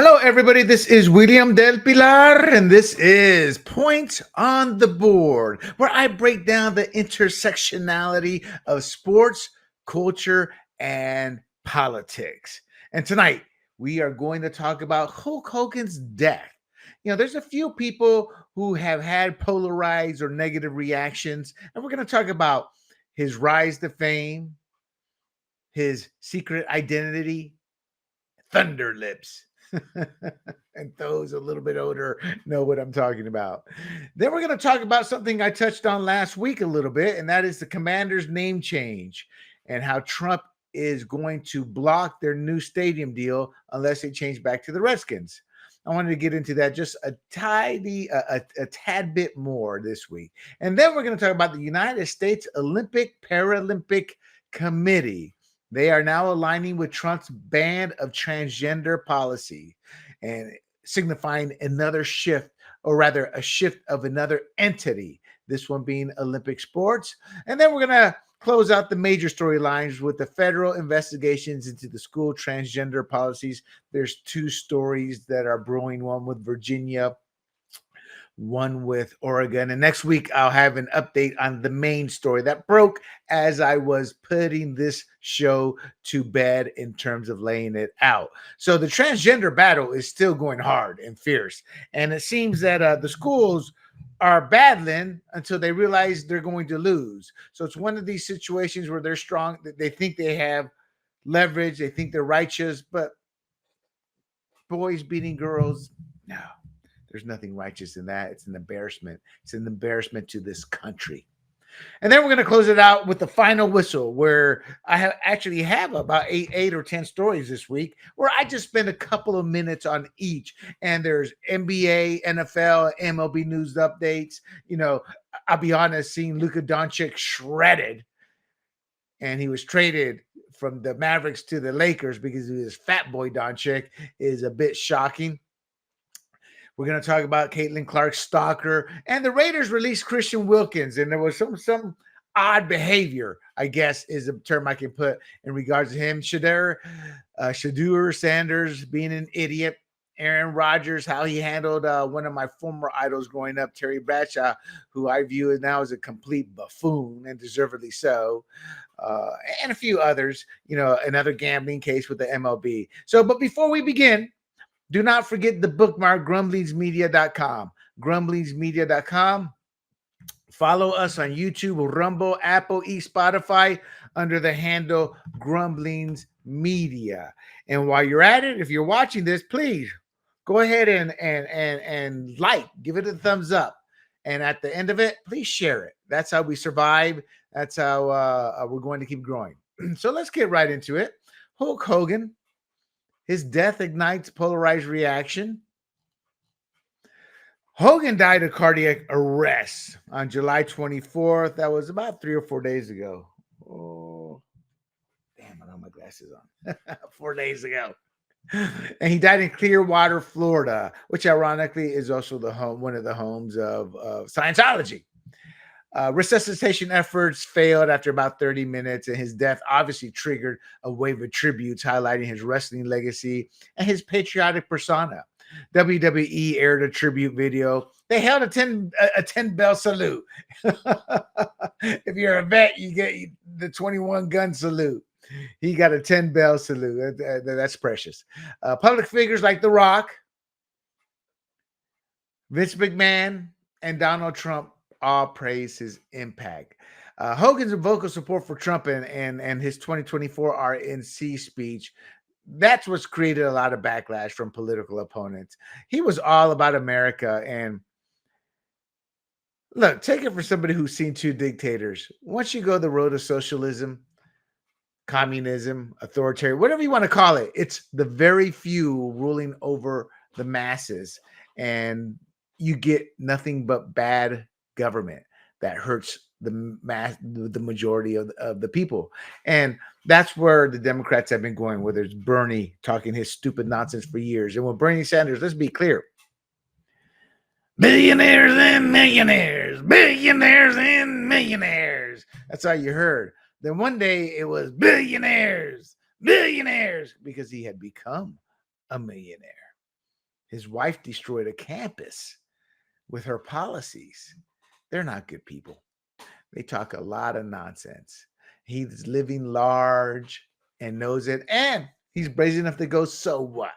Hello, everybody. This is William Del Pilar, and this is Points on the Board, where I break down the intersectionality of sports, culture, and politics. And tonight, we are going to talk about Hulk Hogan's death. There's a few people who have had polarized or negative reactions, and we're going to talk about his rise to fame, his secret identity, Thunder Lips. And those a little bit older know what I'm talking about. Then we're going to talk about something I touched on last week a little bit, and that is the Commanders' name change and how Trump is going to block their new stadium deal unless they change back to the Redskins. I wanted to get into that just a tad bit more this week. And then we're going to talk about the United States Olympic Paralympic Committee. They are now aligning with Trump's ban of transgender policy and signifying another shift, or rather a shift of another entity, this one being Olympic sports. And then we're going to close out the major storylines with the federal investigations into the school transgender policies. There's two stories that are brewing, one with Virginia, one with Oregon. And next week, I'll have an update on the main story that broke as I was putting this show to bed in terms of laying it out. So the transgender battle is still going hard and fierce. And it seems that the schools are battling until they realize they're going to lose. So it's one of these situations where they're strong. They think they have leverage. They think they're righteous, but boys beating girls, no. There's nothing righteous in that. It's an embarrassment. It's an embarrassment to this country. And then we're going to close it out with the final whistle, where I have about eight or 10 stories this week, where I just spend a couple of minutes on each. And there's NBA, NFL, MLB news updates. I'll be honest, seeing Luka Doncic shredded, and he was traded from the Mavericks to the Lakers because he was fat boy Doncic, is a bit shocking. We're going to talk about Caitlin Clark's Stalker, and the Raiders released Christian Wilkins, and there was some odd behavior, I guess is a term I can put in regards to him. Shadur Sanders being an idiot. Aaron Rodgers, how he handled one of my former idols growing up, Terry Bradshaw, who I view now as a complete buffoon, and deservedly so. And a few others, another gambling case with the MLB. But before we begin, do not forget the bookmark grumblingsmedia.com. Grumblingsmedia.com. Follow us on YouTube, Rumble, Apple, Spotify under the handle Grumblings Media. And while you're at it, if you're watching this, please go ahead and like, give it a thumbs up. And at the end of it, please share it. That's how we survive. That's how we're going to keep growing. So let's get right into it. Hulk Hogan. His death ignites polarized reaction. Hogan died of cardiac arrest on July 24th. That was about 3 or 4 days ago. Oh, damn, I don't have my glasses on. 4 days ago. And he died in Clearwater, Florida, which ironically is also one of the homes of Scientology. Resuscitation efforts failed after about 30 minutes, and his death obviously triggered a wave of tributes highlighting his wrestling legacy and his patriotic persona. WWE aired a tribute video. They held a 10 bell salute. If you're a vet, you get the 21 gun salute. He got a 10 bell salute. That's precious. Public figures like The Rock, Vince McMahon, and Donald Trump all praise his impact. Hogan's vocal support for Trump and his 2024 RNC speech, that's what's created a lot of backlash from political opponents. He was all about America. And look, take it from somebody who's seen two dictators. Once you go the road of socialism, communism, authoritarian, whatever you want to call it, it's the very few ruling over the masses. And you get nothing but bad government that hurts the majority of the people. And that's where the Democrats have been going, whether it's Bernie talking his stupid nonsense for years. And with Bernie Sanders, let's be clear. Billionaires and millionaires, billionaires and millionaires. That's all you heard. Then one day it was billionaires, because he had become a millionaire. His wife destroyed a campus with her policies. They're not good people. They talk a lot of nonsense. He's living large and knows it. And he's brazen enough to go, so what?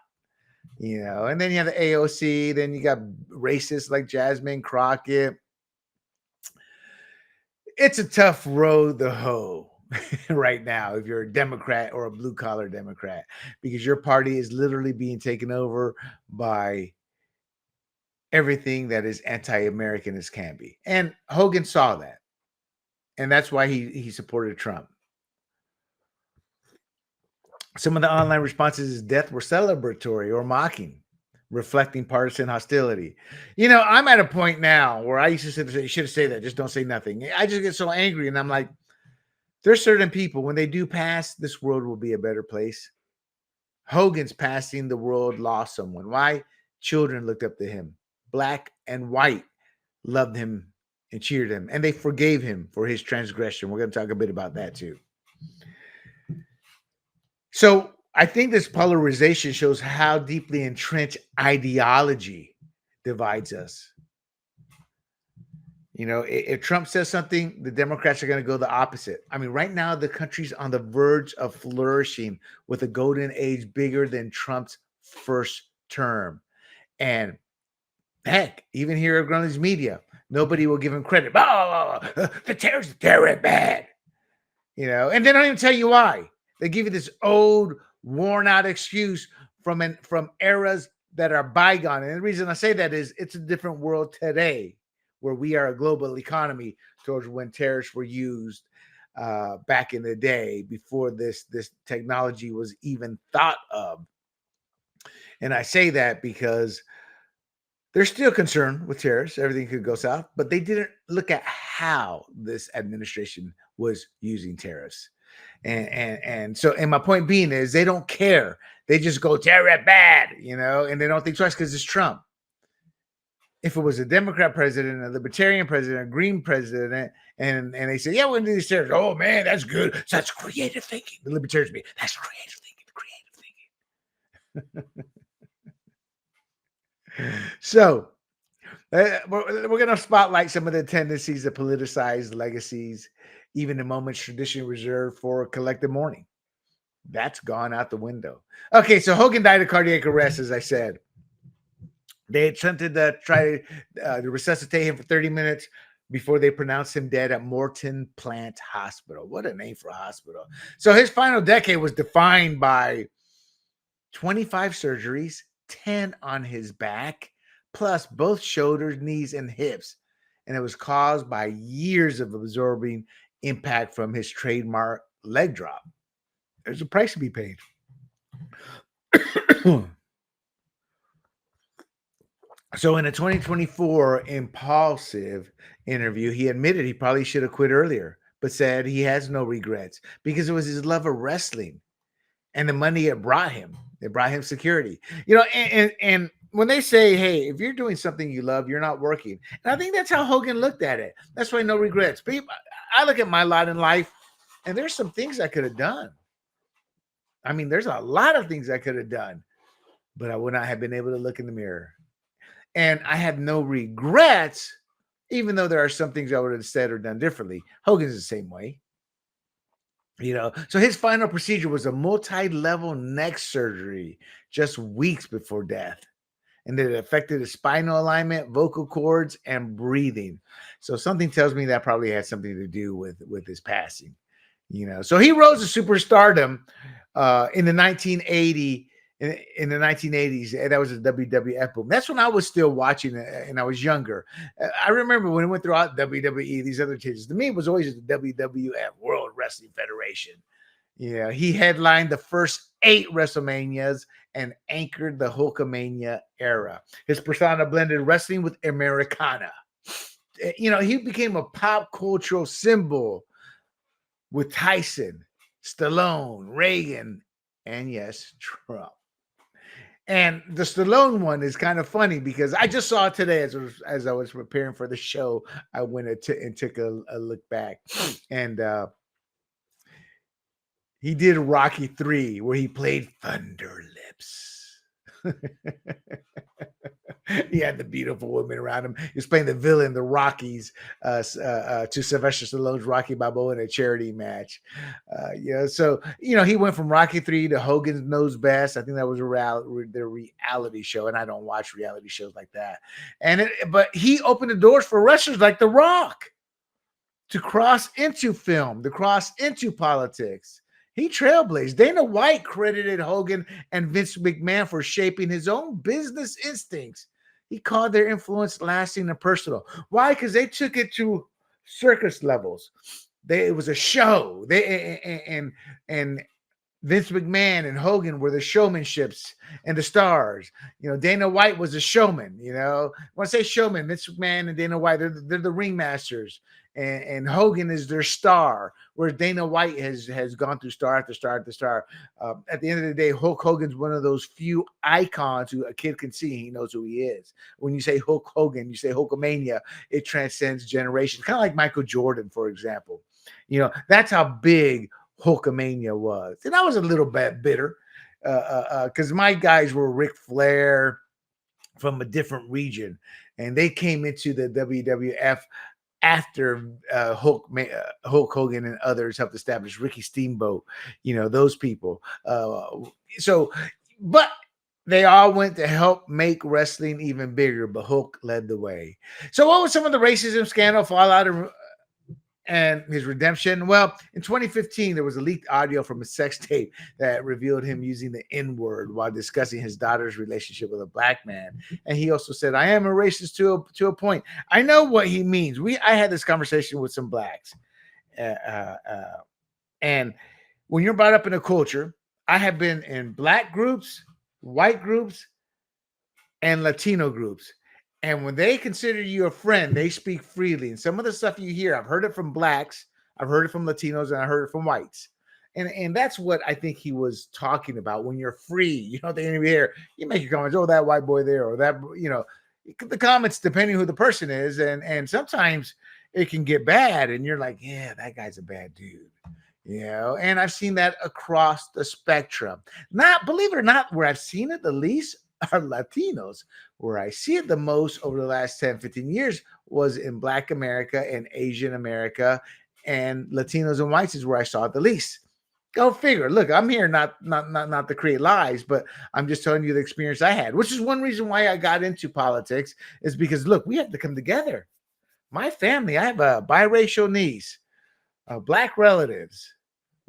And then you have the AOC. Then you got racists like Jasmine Crockett. It's a tough road to hoe right now if you're a Democrat or a blue collar Democrat, because your party is literally being taken over by everything that is anti-American as can be. And Hogan saw that. And that's why he supported Trump. Some of the online responses to his death were celebratory or mocking, reflecting partisan hostility. I'm at a point now where I used to say, you should say that, just don't say nothing. I just get so angry, and I'm like, there's certain people, when they do pass, this world will be a better place. Hogan's passing, the world lost someone. Why? Children looked up to him. Black and white loved him and cheered him, and they forgave him for his transgression. We're going to talk a bit about that too. So I think this polarization shows how deeply entrenched ideology divides us. If Trump says something, the Democrats are going to go the opposite. I mean, right now, the country's on the verge of flourishing with a golden age bigger than Trump's first term. And heck, even here at Grumblings Media, nobody will give him credit. The terrorists, they're bad. And they don't even tell you why. They give you this old, worn-out excuse from eras that are bygone. And the reason I say that is it's a different world today, where we are a global economy towards when terrorists were used back in the day, before this technology was even thought of. And I say that because they're still concerned with terrorists. Everything could go south, but they didn't look at how this administration was using terrorists. And my point being is, they don't care. They just go terror bad, and they don't think twice because it's Trump. If it was a Democrat president, a Libertarian president, a Green president, and they say, yeah, we're going to do these terrorists. Oh, man, that's good. So that's creative thinking. The Libertarians be, that's creative thinking. So we're going to spotlight some of the tendencies of politicized legacies, even the moments traditionally reserved for collective mourning. That's gone out the window. Okay, so Hogan died of cardiac arrest, as I said. They attempted to try to resuscitate him for 30 minutes before they pronounced him dead at Morton Plant Hospital. What a name for a hospital. So his final decade was defined by 25 surgeries, 10 on his back, plus both shoulders, knees, and hips. And it was caused by years of absorbing impact from his trademark leg drop. There's a price to be paid. So in a 2024 Impulsive interview, he admitted he probably should have quit earlier, but said he has no regrets because it was his love of wrestling and the money it brought him. It brought him security. And when they say, hey, if you're doing something you love, you're not working. And I think that's how Hogan looked at it. That's why no regrets. But I look at my lot in life, and there's some things I could have done. I mean, there's a lot of things I could have done, but I would not have been able to look in the mirror. And I have no regrets, even though there are some things I would have said or done differently. Hogan's the same way. So his final procedure was a multi-level neck surgery just weeks before death. And it affected his spinal alignment, vocal cords, and breathing. So something tells me that probably had something to do with his passing. So he rose to superstardom in the 1980s. In the 1980s, and that was a WWF boom. That's when I was still watching it, and I was younger. I remember when it went throughout WWE, these other changes. To me, it was always the WWF, World Wrestling Federation. He headlined the first 8 WrestleManias and anchored the Hulkamania era. His persona blended wrestling with Americana. He became a pop cultural symbol with Tyson, Stallone, Reagan, and yes, Trump. And the Stallone one is kind of funny because I just saw it today as I was preparing for the show. I went and took a look back, and he did Rocky 3 where he played Thunder Lips. He had the beautiful women around him. He was playing the villain, the Rockies, to Sylvester Stallone's Rocky Balboa in a charity match. So he went from Rocky 3 to Hogan's Knows Best. I think that was the reality show, and I don't watch reality shows like that. But he opened the doors for wrestlers like The Rock to cross into film, to cross into politics. He trailblazed. Dana White credited Hogan and Vince McMahon for shaping his own business instincts. He called their influence lasting and personal. Why? Because they took it to circus levels. It was a show. And Vince McMahon and Hogan were the showmanships and the stars. Dana White was a showman. When I say showman, Vince McMahon and Dana White, they're the ringmasters. And Hogan is their star, whereas Dana White has gone through star after star after star. At the end of the day, Hulk Hogan's one of those few icons who a kid can see. He knows who he is. When you say Hulk Hogan, you say Hulkamania. It transcends generations, kind of like Michael Jordan, for example. That's how big Hulkamania was. And I was a little bit bitter because my guys were Ric Flair from a different region, and they came into the WWF after Hulk Hogan and others helped establish Ricky Steamboat, those people. But they all went to help make wrestling even bigger, but Hulk led the way. So what was some of the racism scandal fallout and his redemption? Well, in 2015, there was a leaked audio from a sex tape that revealed him using the N-word while discussing his daughter's relationship with a black man. And he also said, "I am a racist to a point." I know what he means. I had this conversation with some blacks. And when you're brought up in a culture, I have been in black groups, white groups, and Latino groups. And when they consider you a friend, they speak freely. And some of the stuff you hear, I've heard it from blacks, I've heard it from Latinos, and I heard it from whites. And that's what I think he was talking about. When you're free, they even hear, you make your comments, oh, that white boy there, or that, the comments, depending who the person is. And sometimes it can get bad. And you're like, yeah, that guy's a bad dude. And I've seen that across the spectrum. Not, believe it or not, where I've seen it the least are Latinos. Where I see it the most over the last 10, 15 years was in Black America and Asian America, and Latinos and whites is where I saw it the least. Go figure. Look, I'm here not to create lies, but I'm just telling you the experience I had, which is one reason why I got into politics, is because, look, we have to come together. My family, I have a biracial niece, black relatives,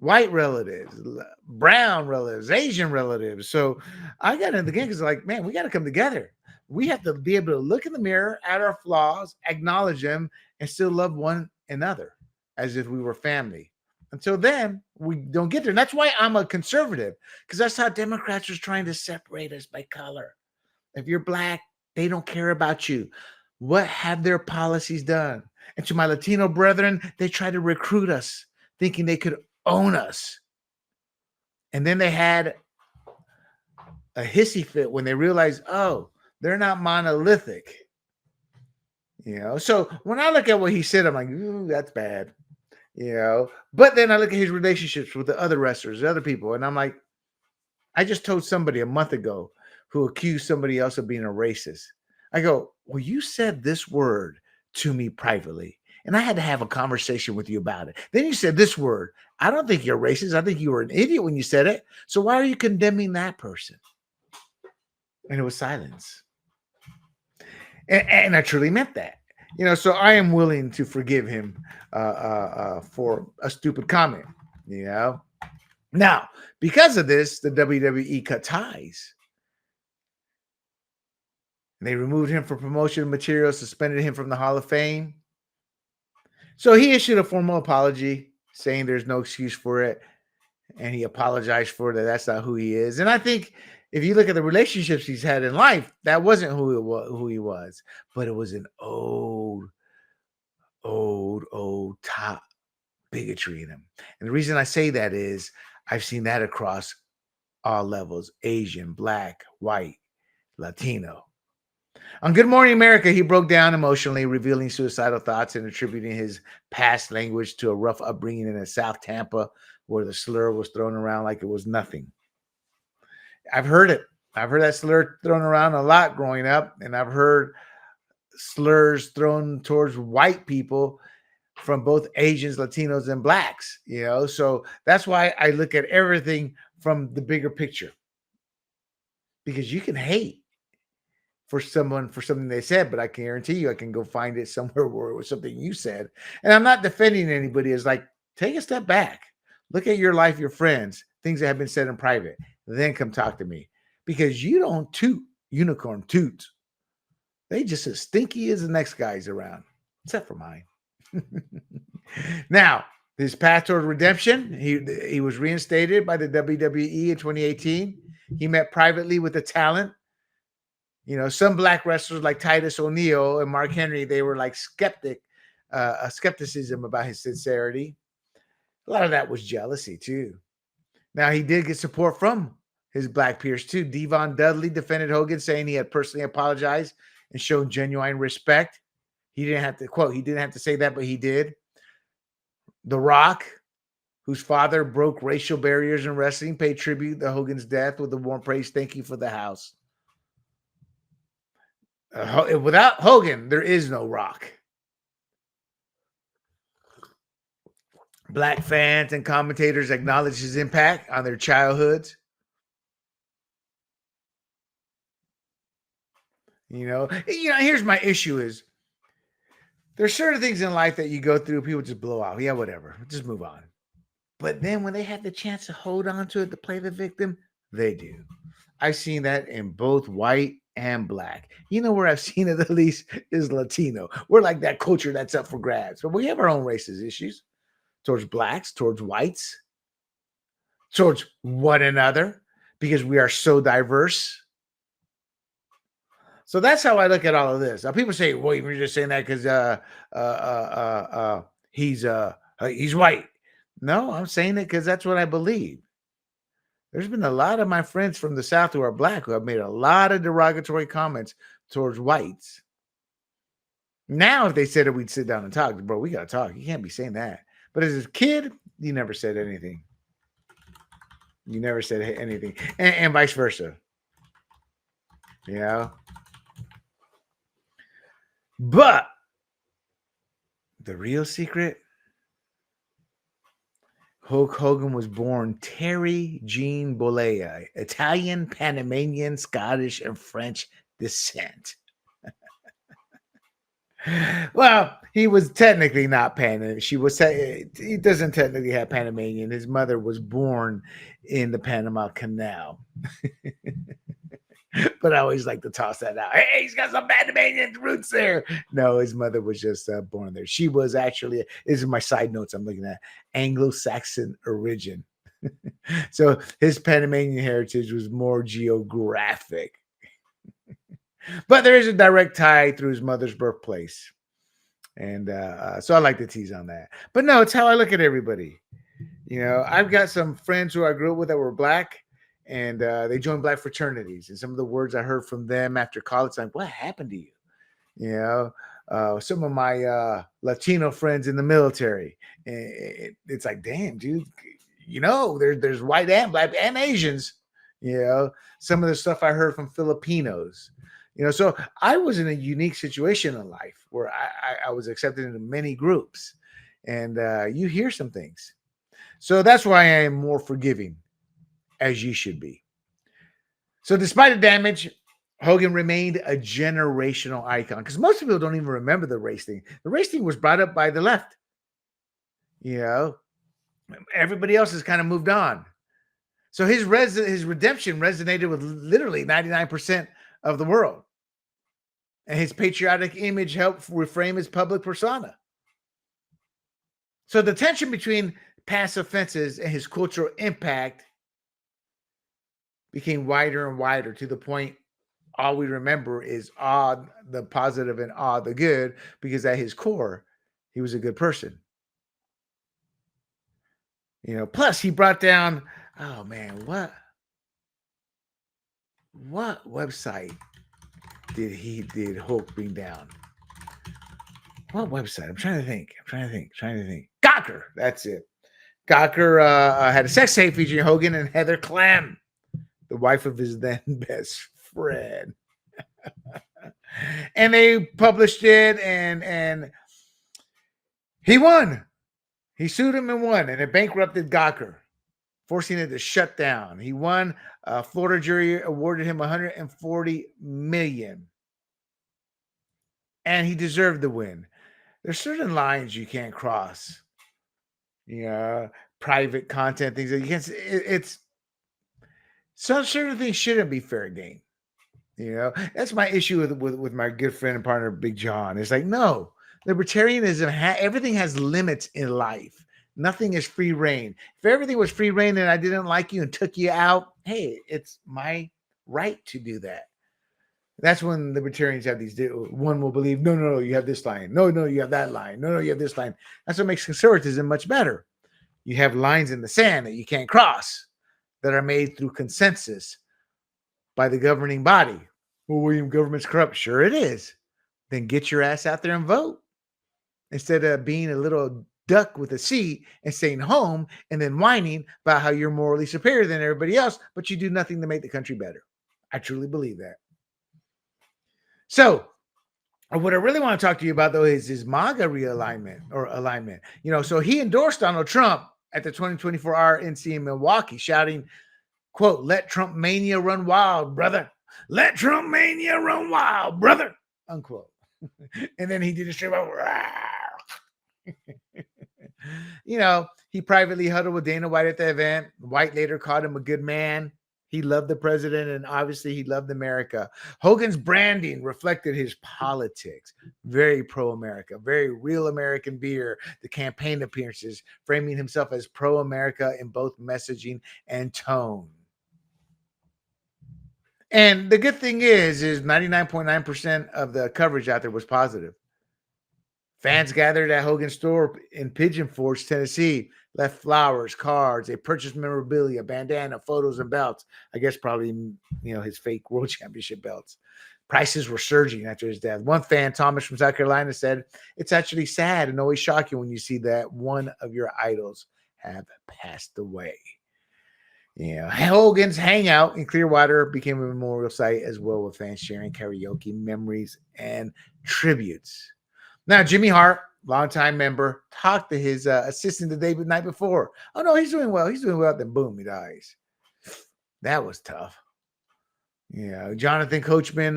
white relatives, brown relatives, Asian relatives. So I got in the game because man, we got to come together. We have to be able to look in the mirror at our flaws, acknowledge them, and still love one another as if we were family. Until then, we don't get there. And that's why I'm a conservative, because that's how Democrats are trying to separate us by color. If you're black, they don't care about you. What have their policies done? And to my Latino brethren, they try to recruit us, thinking they could own us. And then they had a hissy fit when they realized, oh, they're not monolithic. So when I look at what he said, I'm like, ooh, that's bad. But then I look at his relationships with the other wrestlers, the other people, and I'm like, I just told somebody a month ago who accused somebody else of being a racist. I go, well, you said this word to me privately, and I had to have a conversation with you about it. Then you said this word. I don't think you're racist. I think you were an idiot when you said it. So why are you condemning that person? And it was silence. And I truly meant that. So I am willing to forgive him for a stupid comment, Now, because of this, the WWE cut ties. They removed him from promotion material, suspended him from the Hall of Fame. So he issued a formal apology saying there's no excuse for it. And he apologized for that. That's not who he is. And I think if you look at the relationships he's had in life, that wasn't who he was. But it was an old top bigotry in him. And the reason I say that is I've seen that across all levels: Asian, black, white, Latino. On Good Morning America, he broke down emotionally, revealing suicidal thoughts and attributing his past language to a rough upbringing in South Tampa, where the slur was thrown around like it was nothing. I've heard it. I've heard that slur thrown around a lot growing up, and I've heard slurs thrown towards white people from both Asians, Latinos, and blacks, so that's why I look at everything from the bigger picture, because you can hate for someone for something they said, but I can guarantee you I can go find it somewhere where it was something you said. And I'm not defending anybody. It's like, take a step back, look at your life, your friends, things that have been said in private, then come talk to me, because you don't toot unicorn toots. They just as stinky as the next guy's around, except for mine. Now, his path toward redemption, he was reinstated by the WWE in 2018. He met privately with the talent. Some black wrestlers like Titus O'Neil and Mark Henry, they were like skepticism about his sincerity. A lot of that was jealousy too. Now, he did get support from his black peers too. Devon Dudley defended Hogan, saying he had personally apologized and shown genuine respect. He didn't have to, quote, he didn't have to say that, but he did. The Rock, whose father broke racial barriers in wrestling, paid tribute to Hogan's death with the warm praise, "Thank you for the house." Without Hogan, there is no Rock. Black fans and commentators acknowledge his impact on their childhoods. Here's my issue is there's certain things in life that you go through, people just blow out. Yeah, whatever. Just move on. But then when they have the chance to hold on to it, to play the victim, they do. I've seen that in both white and black. Where I've seen it the least is Latino. We're like that culture that's up for grabs. But we have our own racist issues towards blacks, towards whites, towards one another, because we are so diverse. So that's how I look at all of this. Now, people say, "Well, you're just saying that because he's white." No, I'm saying it because that's what I believe. There's been a lot of my friends from the South who are black who have made a lot of derogatory comments towards whites. Now, if they said it, we'd sit down and talk. Bro, we got to talk. You can't be saying that. But as a kid, you never said anything. You never said anything. And vice versa. But the real secret, Hulk Hogan was born Terry Jean Bollea, Italian, Panamanian, Scottish, and French descent. Well, he was technically not Panamanian. He doesn't technically have Panamanian. His mother was born in the Panama Canal. But I always like to toss that out. Hey, he's got some Panamanian roots there. No, his mother was just born there. She was actually, this is my side notes I'm looking at, Anglo-Saxon origin. So his Panamanian heritage was more geographic. But there is a direct tie through his mother's birthplace. And so I like to tease on that. But no, it's how I look at everybody. I've got some friends who I grew up with that were black. And they joined black fraternities. And some of the words I heard from them after college, like, what happened to you? Some of my Latino friends in the military. It's like, damn, dude, there's white and black and Asians. Some of the stuff I heard from Filipinos. So I was in a unique situation in life where I was accepted into many groups. And you hear some things. So that's why I am more forgiving, as you should be. So despite the damage, Hogan remained a generational icon, because most people don't even remember the race thing. The race thing was brought up by the left. Everybody else has kind of moved on. So his redemption resonated with literally 99% of the world. And his patriotic image helped reframe his public persona. So the tension between past offenses and his cultural impact became wider and wider, to the point all we remember is awe the positive and awe the good, because at his core, he was a good person. Plus he brought down, oh man, what website did Hulk bring down? What website? I'm trying to think. Gawker, that's it. Gawker had a sex tape featuring Hogan and Heather Clem, the wife of his then best friend. And they published it, and he won. He sued him and won, and it bankrupted Gawker, forcing it to shut down. He won. Florida jury awarded him $140 million, and he deserved the win. There's certain lines you can't cross. Private content, things that you can't. It's some certain things shouldn't be fair game. That's my issue with my good friend and partner Big John. It's like, no, libertarianism, everything has limits in life. Nothing is free reign. If everything was free reign and I didn't like you and took you out, hey, it's my right to do that. That's when libertarians have these. One will believe, no, you have this line. No, you have that line. No, you have this line. That's what makes conservatism much better. You have lines in the sand that you can't cross that are made through consensus by the governing body. Well, William, government's corrupt. Sure it is. Then get your ass out there and vote. Instead of being a little duck with a C and staying home and then whining about how you're morally superior than everybody else, but you do nothing to make the country better. I truly believe that. So what I really want to talk to you about, though, is his MAGA alignment. So he endorsed Donald Trump at the 2024 RNC in Milwaukee, shouting, quote, "Let Trump mania run wild, brother. Let Trump mania run wild, brother," unquote. And then he did a straight up, he privately huddled with Dana White at the event. White later called him a good man. He loved the president, and obviously he loved America. Hogan's branding reflected his politics. Very pro-America, very real American beer. The campaign appearances, framing himself as pro-America in both messaging and tone. And the good thing is 99.9% of the coverage out there was positive. Fans gathered at Hogan's store in Pigeon Forge, Tennessee, left flowers, cards. They purchased memorabilia, bandana, photos, and belts. I guess probably, his fake world championship belts. Prices were surging after his death. One fan, Thomas from South Carolina, said, "It's actually sad and always shocking when you see that one of your idols have passed away." Hogan's hangout in Clearwater became a memorial site as well, with fans sharing karaoke, memories, and tributes. Now, Jimmy Hart, longtime member, talked to his assistant the night before. "Oh, no, he's doing well. He's doing well." Then, boom, he dies. That was tough. Jonathan Coachman,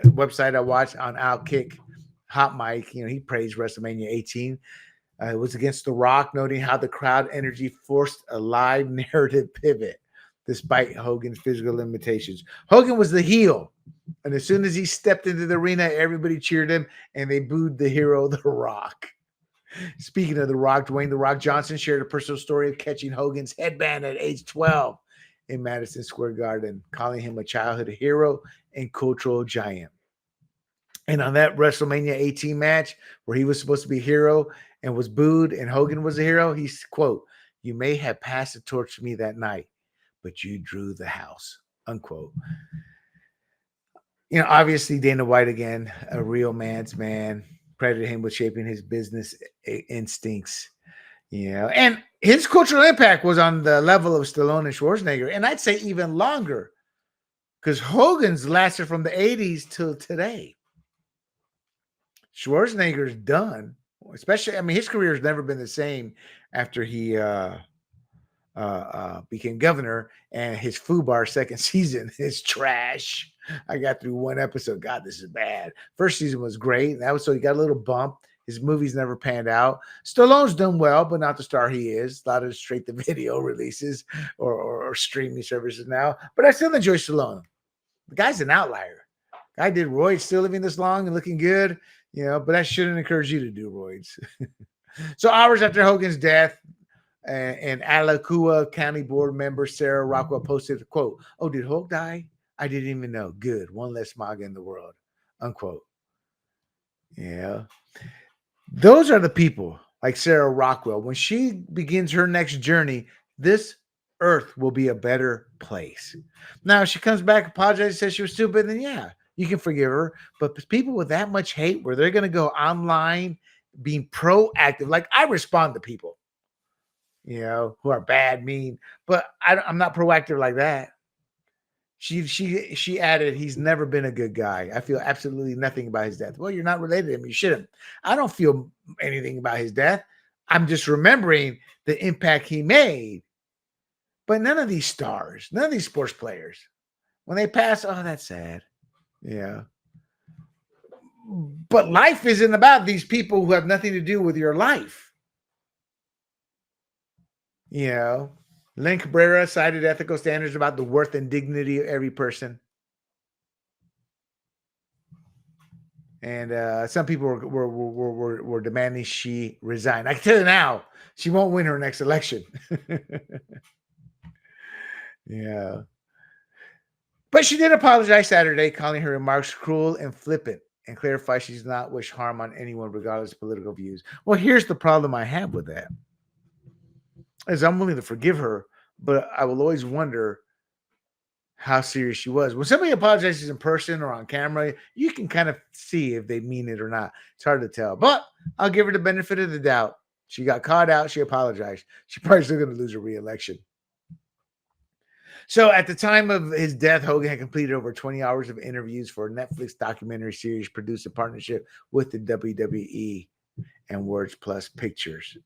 website I watched on Outkick, Hot Mic, he praised WrestleMania 18. It was against The Rock, noting how the crowd energy forced a live narrative pivot despite Hogan's physical limitations. Hogan was the heel, and as soon as he stepped into the arena, everybody cheered him, and they booed the hero, The Rock. Speaking of The Rock, Dwayne "The Rock" Johnson shared a personal story of catching Hogan's headband at age 12 in Madison Square Garden, calling him a childhood hero and cultural giant. And on that WrestleMania 18 match, where he was supposed to be a hero and was booed and Hogan was a hero, he's, quote, "You may have passed the torch to me that night, but you drew the house," unquote. Obviously Dana White, again, a real man's man, credited him with shaping his business instincts. And his cultural impact was on the level of Stallone and Schwarzenegger, and I'd say even longer, because Hogan's lasted from the 80s till today. Schwarzenegger's done, especially, his career has never been the same after he became governor, and his FUBAR second season is trash. I got through one episode. God, this is bad. First season was great. So he got a little bump. His movies never panned out. Stallone's done well, but not the star he is. A lot of straight-to-video releases or streaming services now. But I still enjoy Stallone. The guy's an outlier. Guy did roids, still living this long and looking good, but that shouldn't encourage you to do roids. So hours after Hogan's death, and Alachua County Board member Sarah Rockwell posted, quote, "Oh, did Hulk die? I didn't even know. Good. One less MAGA in the world," unquote. Those are the people like Sarah Rockwell. When she begins her next journey, this earth will be a better place. Now, if she comes back, apologizes, says she was stupid, then yeah, you can forgive her. But people with that much hate, where they're going to go online being proactive, like I respond to people. who are bad, mean. But I'm not proactive like that. She added, he's never been a good guy. I feel absolutely nothing about his death. Well, you're not related to him. You shouldn't. I don't feel anything about his death. I'm just remembering the impact he made. But none of these stars, none of these sports players, when they pass, oh, that's sad. Yeah. But life isn't about these people who have nothing to do with your life. Len Cabrera cited ethical standards about the worth and dignity of every person. And some people were demanding she resign. I can tell you now, she won't win her next election. Yeah. But she did apologize Saturday, calling her remarks cruel and flippant, and clarify she does not wish harm on anyone, regardless of political views. Well, here's the problem I have with that. Is I'm willing to forgive her, but I will always wonder how serious she was. When somebody apologizes in person or on camera, you can kind of see if they mean it or not. It's hard to tell, but I'll give her the benefit of the doubt. She got caught out. She apologized. She's probably still going to lose her re-election. So at the time of his death, Hogan had completed over 20 hours of interviews for a Netflix documentary series produced in partnership with the WWE and Words Plus Pictures.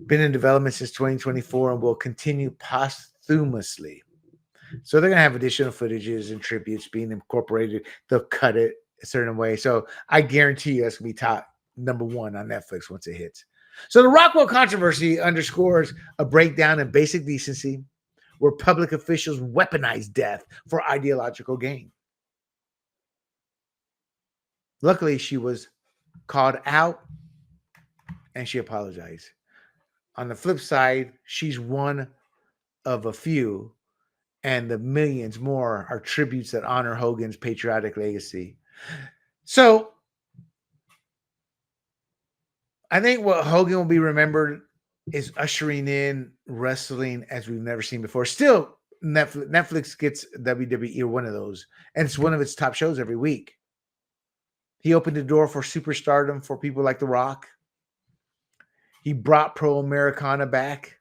Been in development since 2024 and will continue posthumously. So they're going to have additional footages and tributes being incorporated. They'll cut it a certain way. So I guarantee you that's going to be top number one on Netflix once it hits. So the Rockwell controversy underscores a breakdown in basic decency where public officials weaponize death for ideological gain. Luckily, she was called out and she apologized. On the flip side, she's one of a few, and the millions more are tributes that honor Hogan's patriotic legacy. So I think what Hogan will be remembered is ushering in wrestling as we've never seen before. Still, Netflix gets WWE or one of those, and it's one of its top shows every week. He opened the door for superstardom for people like The Rock. He brought Pro Americana back.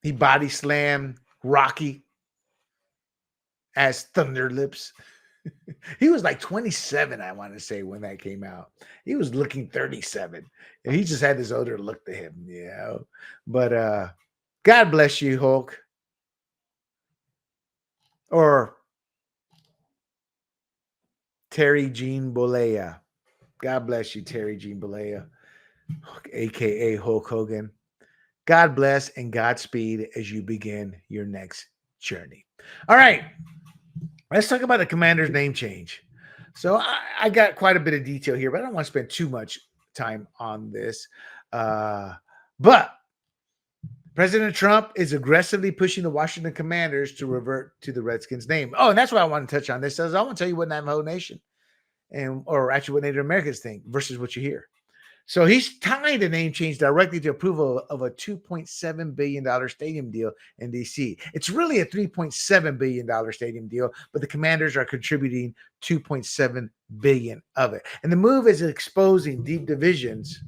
He body slammed Rocky as Thunder Lips. He was like 27, I want to say, when that came out. He was looking 37. And he just had this older look to him, But God bless you, Hulk. Or Terry Jean Bollea. God bless you, Terry Jean Bollea, a.k.a. Hulk Hogan. God bless and Godspeed as you begin your next journey. All right. Let's talk about the Commander's name change. So I got quite a bit of detail here, but I don't want to spend too much time on this. But President Trump is aggressively pushing the Washington Commanders to revert to the Redskins name. Oh, and that's why I want to touch on this. I want to tell you what Navajo Nation or actually what Native Americans think versus what you hear. So he's tying the name change directly to approval of a $2.7 billion stadium deal in D.C. It's really a $3.7 billion stadium deal, but the Commanders are contributing $2.7 billion of it. And the move is exposing deep divisions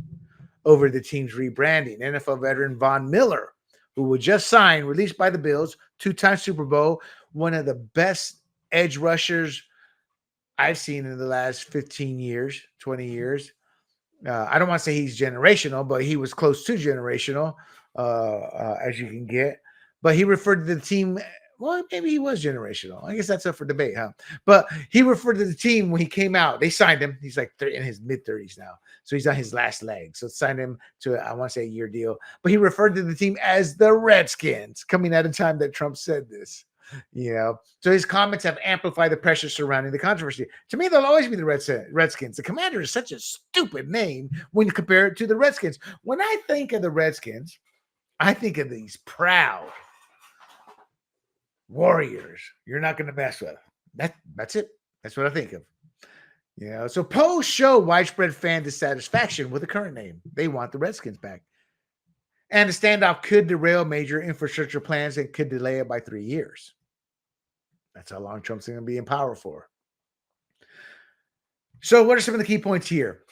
over the team's rebranding. NFL veteran Von Miller, who was just signed, released by the Bills, two-time Super Bowl, one of the best edge rushers I've seen in the last 15 years, 20 years. I don't want to say he's generational, but he was close to generational, as you can get. But he referred to the team. Well, maybe he was generational. I guess that's up for debate, huh? But he referred to the team when he came out. They signed him. He's like in his mid-30s now. So he's on his last leg. So signed him to, I want to say, a year deal. But he referred to the team as the Redskins, coming at a time that Trump said this. So his comments have amplified the pressure surrounding the controversy. To me, they'll always be the Redskins. The Commander is such a stupid name when you compare it to the Redskins. When I think of the Redskins, I think of these proud warriors you're not going to mess with. That's it. That's what I think of. So polls show widespread fan dissatisfaction with the current name. They want the Redskins back. And the standoff could derail major infrastructure plans and could delay it by 3 years. That's how long Trump's going to be in power for. So what are some of the key points here?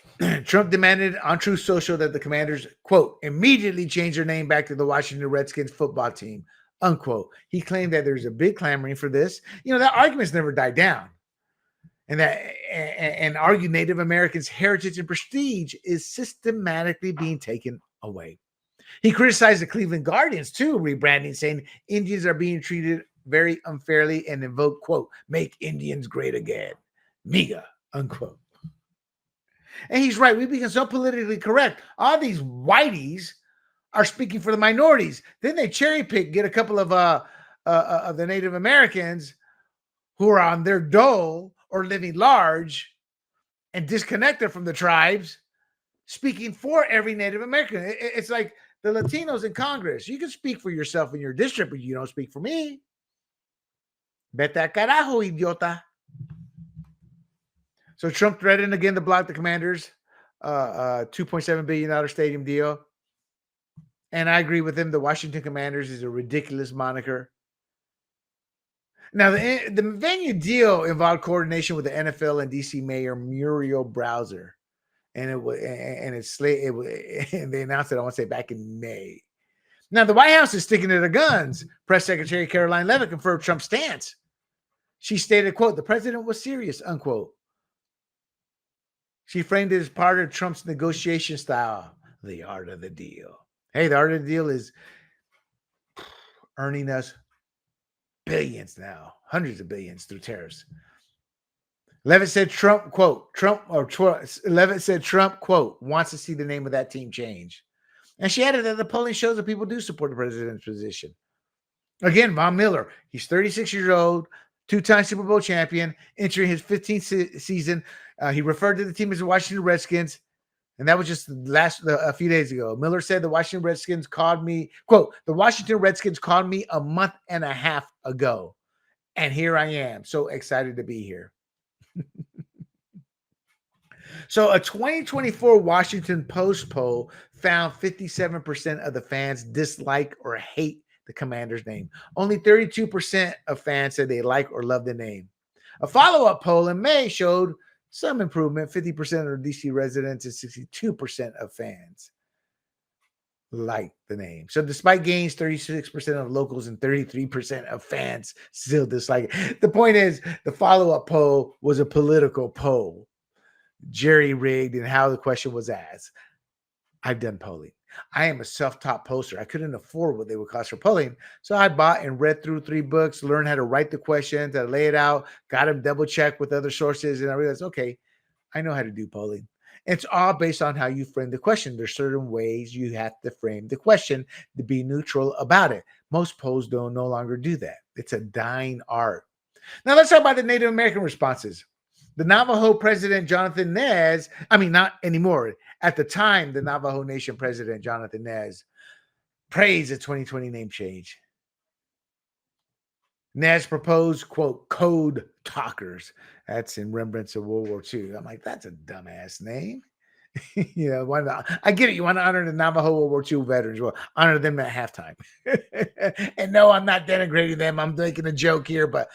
Trump demanded on Truth Social that the Commanders, quote, immediately change their name back to the Washington Redskins football team, unquote. He claimed that there's a big clamoring for this. That argument's never died down. And argued Native Americans' heritage and prestige is systematically being taken away. He criticized the Cleveland Guardians, too, rebranding, saying Indians are being treated very unfairly and invoked, quote, make Indians great again, MIGA, unquote. And he's right. We become so politically correct. All these whiteys are speaking for the minorities. Then they cherry pick, get a couple of the Native Americans who are on their dole or living large and disconnected from the tribes, speaking for every Native American. It's like the Latinos in Congress. You can speak for yourself in your district, but you don't speak for me. Vete a carajo, idiota. So Trump threatened again to block the Commanders' $2.7 billion stadium deal. And I agree with him. The Washington Commanders is a ridiculous moniker. Now, the venue deal involved coordination with the NFL and DC Mayor Muriel Bowser, and they announced it, I want to say, back in May. Now, the White House is sticking to their guns. Press Secretary Caroline Leavitt confirmed Trump's stance. She stated, quote, the president was serious, unquote. She framed it as part of Trump's negotiation style, the art of the deal. Hey, the art of the deal is earning us billions now, hundreds of billions through tariffs. Leavitt said Trump, quote, Leavitt said Trump, quote, wants to see the name of that team change. And she added that the polling shows that people do support the president's position. Again, Von Miller, he's 36 years old, two-time Super Bowl champion, entering his 15th season. He referred to the team as the Washington Redskins, and that was just a few days ago. Miller said the Washington Redskins called me, quote, the Washington Redskins called me a month and a half ago, and here I am, so excited to be here. So a 2024 Washington Post poll found 57% of the fans dislike or hate the Commander's name. Only 32% of fans said they like or love the name. A follow-up poll in May showed some improvement. 50% of DC residents and 62% of fans like the name. So despite gains, 36% of locals and 33% of fans still dislike it. The point is, the follow-up poll was a political poll, jerry-rigged, and how the question was asked. I've done polling. I am a self-taught poster. I couldn't afford what they would cost for polling. So I bought and read through 3 books, learned how to write the questions, how to lay it out, got them double-checked with other sources, and I realized, okay, I know how to do polling. It's all based on how you frame the question. There's certain ways you have to frame the question to be neutral about it. Most polls no longer do that. It's a dying art. Now let's talk about the Native American responses. The Navajo president, Jonathan Nez, not anymore. At the time, the Navajo Nation president, Jonathan Nez, praised the 2020 name change. Nez proposed, quote, code talkers. That's in remembrance of World War II. I'm like, that's a dumbass name. I get it. You want to honor the Navajo World War II veterans. Well, honor them at halftime. And no, I'm not denigrating them. I'm making a joke here, but,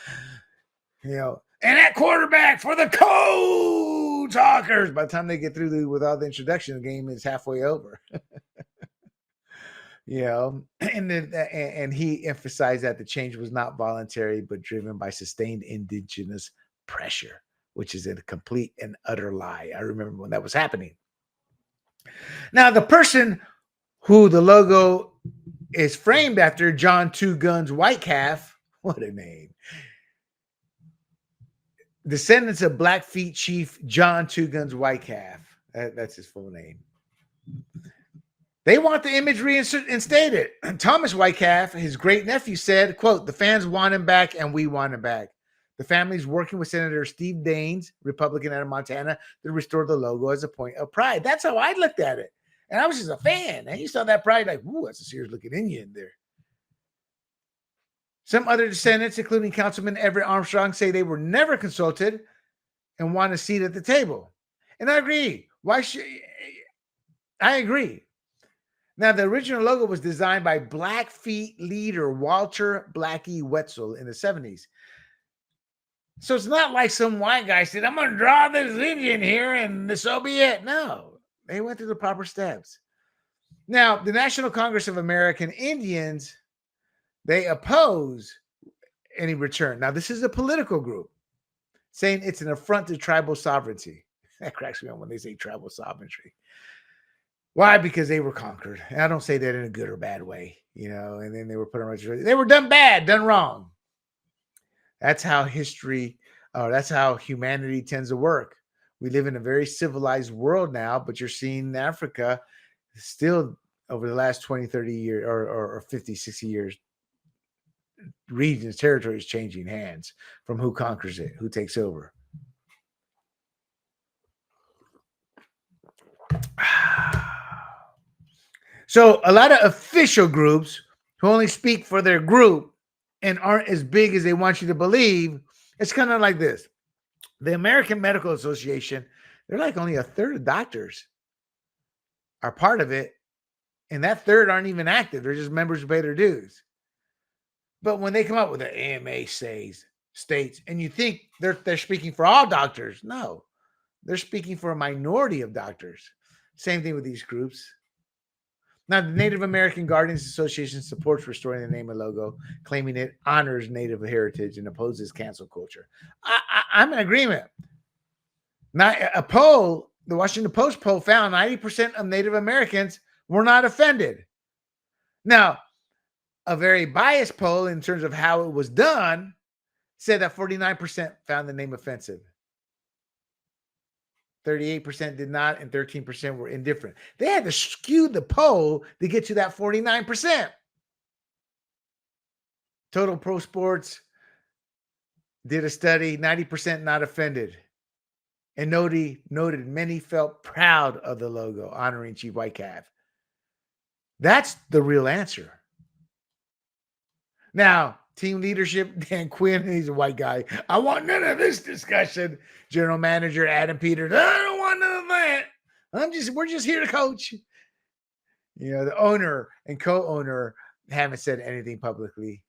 and that quarterback for the code talkers. By the time they get through with all the introduction, the game is halfway over. And he emphasized that the change was not voluntary, but driven by sustained indigenous pressure, which is a complete and utter lie. I remember when that was happening. Now, the person who the logo is framed after, John Two Guns Whitecalf, what a name. Descendants of Blackfeet Chief John Two Guns Whitecalf. That's his full name. They want the image reinstated. Thomas Whitecalf, his great-nephew, said, quote, the fans want him back and we want him back. The family's working with Senator Steve Daines, Republican out of Montana, to restore the logo as a point of pride. That's how I looked at it. And I was just a fan. And you saw that pride like, ooh, that's a serious-looking Indian there. Some other descendants, including Councilman Everett Armstrong, say they were never consulted and want a seat at the table. And I agree. I agree. Now, the original logo was designed by Blackfeet leader Walter Blackie Wetzel in the 70s. So it's not like some white guy said, I'm going to draw this Indian here and this will be it. No, they went through the proper steps. Now, the National Congress of American Indians, they oppose any return. Now, this is a political group saying it's an affront to tribal sovereignty. That cracks me up when they say tribal sovereignty. Why? Because they were conquered. And I don't say that in a good or bad way, and then they were put on registration. They were done bad, done wrong. That's how that's how humanity tends to work. We live in a very civilized world now, but you're seeing Africa still over the last 20, 30 years or 50, 60 years, regions, territories changing hands from who conquers it, who takes over. So a lot of official groups who only speak for their group and aren't as big as they want you to believe, it's kind of like this. The American Medical Association, they're like only a third of doctors are part of it. And that third aren't even active. They're just members who pay their dues. But when they come up with the AMA states, and you think they're speaking for all doctors, no, they're speaking for a minority of doctors. Same thing with these groups. Now, the Native American Guardians Association supports restoring the name and logo, claiming it honors Native heritage and opposes cancel culture. I'm in agreement. Now, the Washington Post poll found 90% of Native Americans were not offended. Now, a very biased poll in terms of how it was done said that 49% found the name offensive. 38% did not, and 13% were indifferent. They had to skew the poll to get to that 49%. Total Pro Sports did a study, 90% not offended. And noted many felt proud of the logo honoring Chief White Calf. That's the real answer. Now, team leadership, Dan Quinn, he's a white guy. I want none of this discussion. General manager Adam Peters, I don't want none of that. We're just here to coach. The owner and co-owner haven't said anything publicly.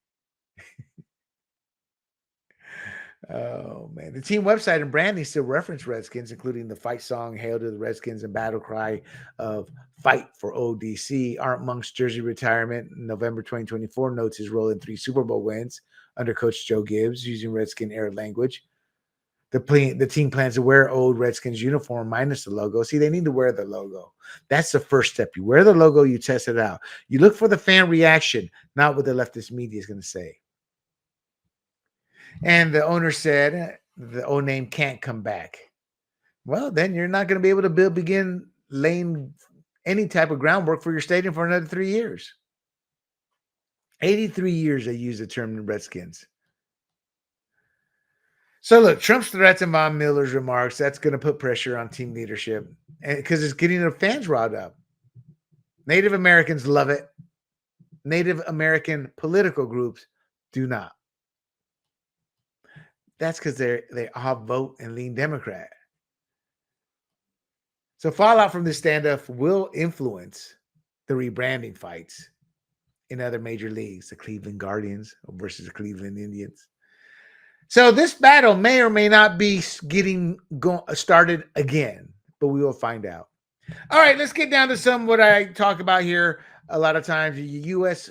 Oh, man. The team website and branding still reference Redskins, including the fight song, Hail to the Redskins, and battle cry of Fight for ODC. Art Monk's jersey retirement in November 2024 notes his role in 3 Super Bowl wins under Coach Joe Gibbs using Redskin era language. The team plans to wear old Redskins uniform minus the logo. See, they need to wear the logo. That's the first step. You wear the logo, you test it out. You look for the fan reaction, not what the leftist media is going to say. And the owner said the old name can't come back. Well, then you're not going to be able to begin laying any type of groundwork for your stadium for another 3 years. 83 years they use the term Redskins. So look, Trump's threats and Von Miller's remarks, that's going to put pressure on team leadership because it's getting the fans riled up. Native Americans love it. Native American political groups do not. That's because they all vote and lean Democrat. So fallout from this standoff will influence the rebranding fights in other major leagues, the Cleveland Guardians versus the Cleveland Indians. So this battle may or may not be getting started again, but we will find out. All right, let's get down to some what I talk about here a lot of times. The U.S.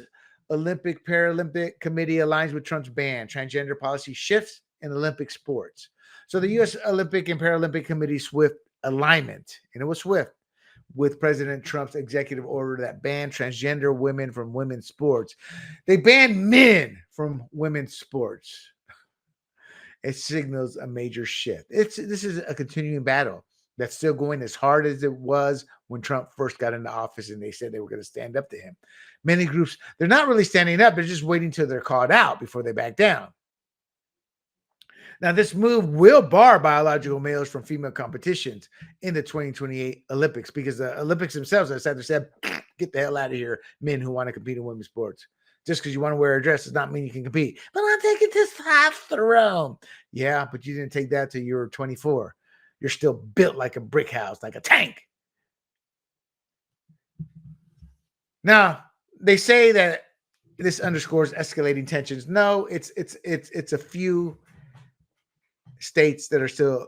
Olympic Paralympic Committee aligns with Trump's ban. Transgender policy shifts in Olympic sports. So the U.S. Olympic and Paralympic Committee swift alignment, and it was swift, with President Trump's executive order that banned transgender women from women's sports. They banned men from women's sports. It signals a major shift. This is a continuing battle that's still going as hard as it was when Trump first got into office and they said they were going to stand up to him. Many groups, they're not really standing up. They're just waiting till they're called out before they back down. Now, this move will bar biological males from female competitions in the 2028 Olympics because the Olympics themselves, as I said, get the hell out of here, men who want to compete in women's sports. Just because you want to wear a dress does not mean you can compete. But I'm taking testosterone. Yeah, but you didn't take that till you were 24. You're still built like a brick house, like a tank. Now, they say that this underscores escalating tensions. No, it's a few states that are still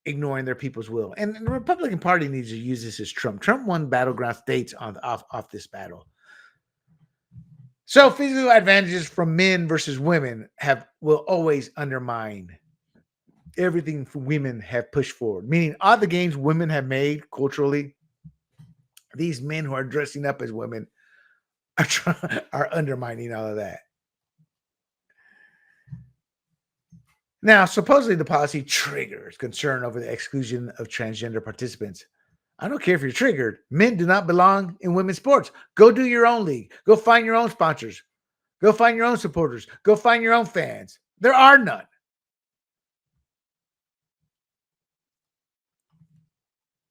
ignoring their people's will. And the Republican Party needs to use this as Trump. Trump won battleground states off this battle. So physical advantages from men versus women will always undermine everything women have pushed forward. Meaning all the gains women have made culturally, these men who are dressing up as women are undermining all of that. Now, supposedly the policy triggers concern over the exclusion of transgender participants. I don't care if you're triggered. Men do not belong in women's sports. Go do your own league. Go find your own sponsors. Go find your own supporters. Go find your own fans. There are none.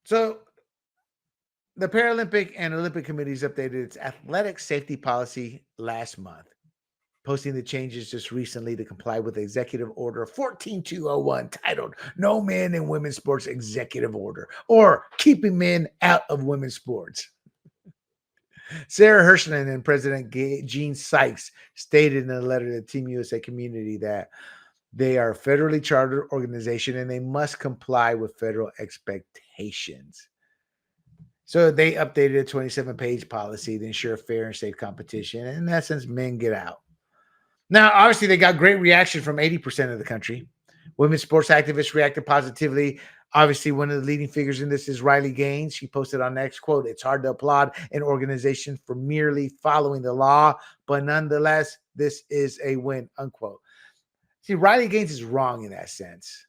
So the Paralympic and Olympic committees updated its athletic safety policy last month, posting the changes just recently to comply with Executive Order 14201 titled No Men in Women's Sports Executive Order, or Keeping Men Out of Women's Sports. Sarah Hirschman and President Gene Sykes stated in a letter to the Team USA community that they are a federally chartered organization and they must comply with federal expectations. So they updated a 27-page policy to ensure fair and safe competition. And in essence, men get out. Now, obviously, they got great reaction from 80% of the country. Women's sports activists reacted positively. Obviously, one of the leading figures in this is Riley Gaines. She posted on X, quote, "It's hard to applaud an organization for merely following the law, but nonetheless, this is a win," unquote. See, Riley Gaines is wrong in that sense.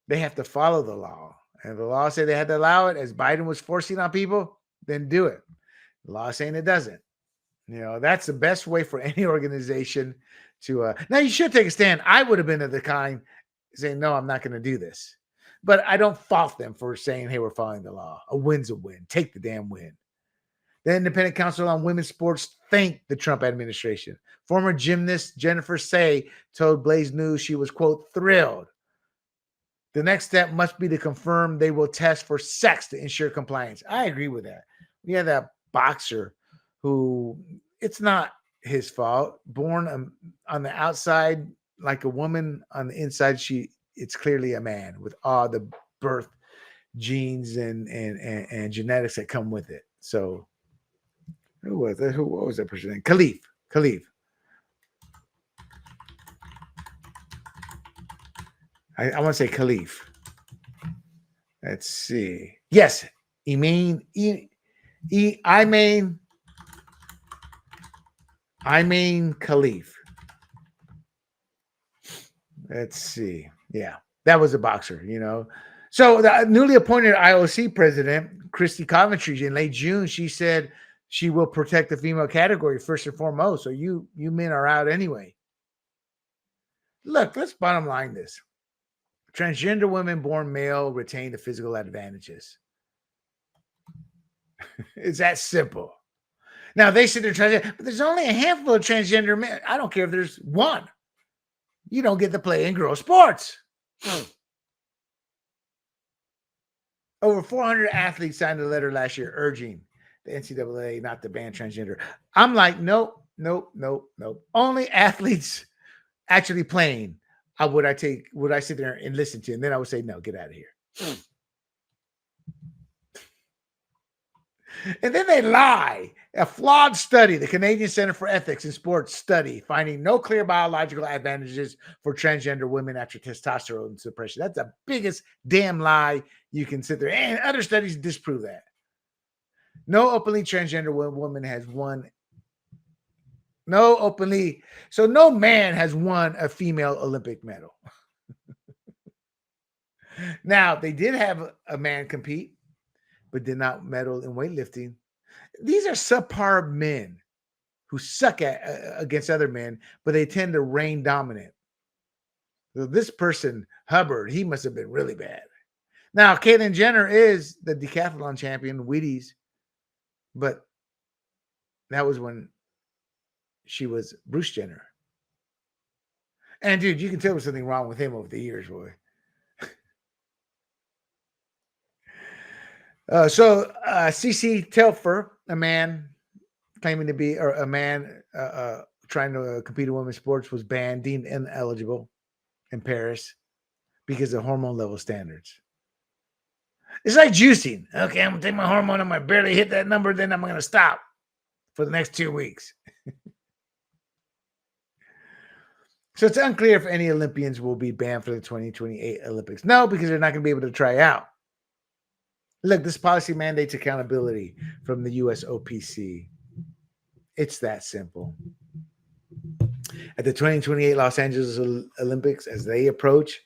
They have to follow the law. And if the law said they had to allow it, as Biden was forcing on people, then do it. The law saying it doesn't. You know, that's the best way for any organization to. Now, you should take a stand. I would have been of the kind saying, no, I'm not going to do this. But I don't fault them for saying, hey, we're following the law. A win's a win. Take the damn win. The Independent Council on Women's Sports thanked the Trump administration. Former gymnast Jennifer Say told Blaze News she was, quote, thrilled. The next step must be to confirm they will test for sex to ensure compliance. I agree with that. We had that boxer who, it's not his fault, born on the outside like a woman, on the inside it's clearly a man with all the birth genes and genetics that come with it. So who was that? What was that person? Khalif. I want to say Khalif. Let's see. Yes, Imain Khalif. Let's see. Yeah, that was a boxer, you know. So the newly appointed IOC president, Christy Coventry, in late June, she said she will protect the female category first and foremost. So you men are out anyway. Look, let's bottom line this. Transgender women born male retain the physical advantages. It's that simple. Now, they say they're transgender, but there's only a handful of transgender men. I don't care if there's one. You don't get to play in girl sports. Over 400 athletes signed a letter last year urging the NCAA not to ban transgender. I'm like, nope. Only athletes actually playing would I sit there and listen to, and then I would say, no, get out of here. And then they lie. A flawed study, the Canadian Center for Ethics in Sports study, finding no clear biological advantages for transgender women after testosterone suppression. That's the biggest damn lie you can sit there. And other studies disprove that. No openly transgender woman has won. No man has won a female Olympic medal. Now, they did have a man compete, but did not medal in weightlifting. These are subpar men who suck against other men, but they tend to reign dominant. So this person, Hubbard, he must have been really bad. Now, Caitlyn Jenner is the decathlon champion, Wheaties, but that was when she was Bruce Jenner. And dude, you can tell there's something wrong with him over the years, boy. So CC Telfer, a man claiming to be, or a man trying to compete in women's sports, was banned, deemed ineligible in Paris. because of hormone level standards. It's like juicing. Okay, I'm going to take my hormone. I'm going to barely hit that number. Then I'm going to stop for the next 2 weeks. So it's unclear if any Olympians will be banned for the 2028 Olympics. No, because they're not going to be able to try out. Look, this policy mandates accountability from the USOPC. It's that simple. At the 2028 Los Angeles Olympics, as they approach,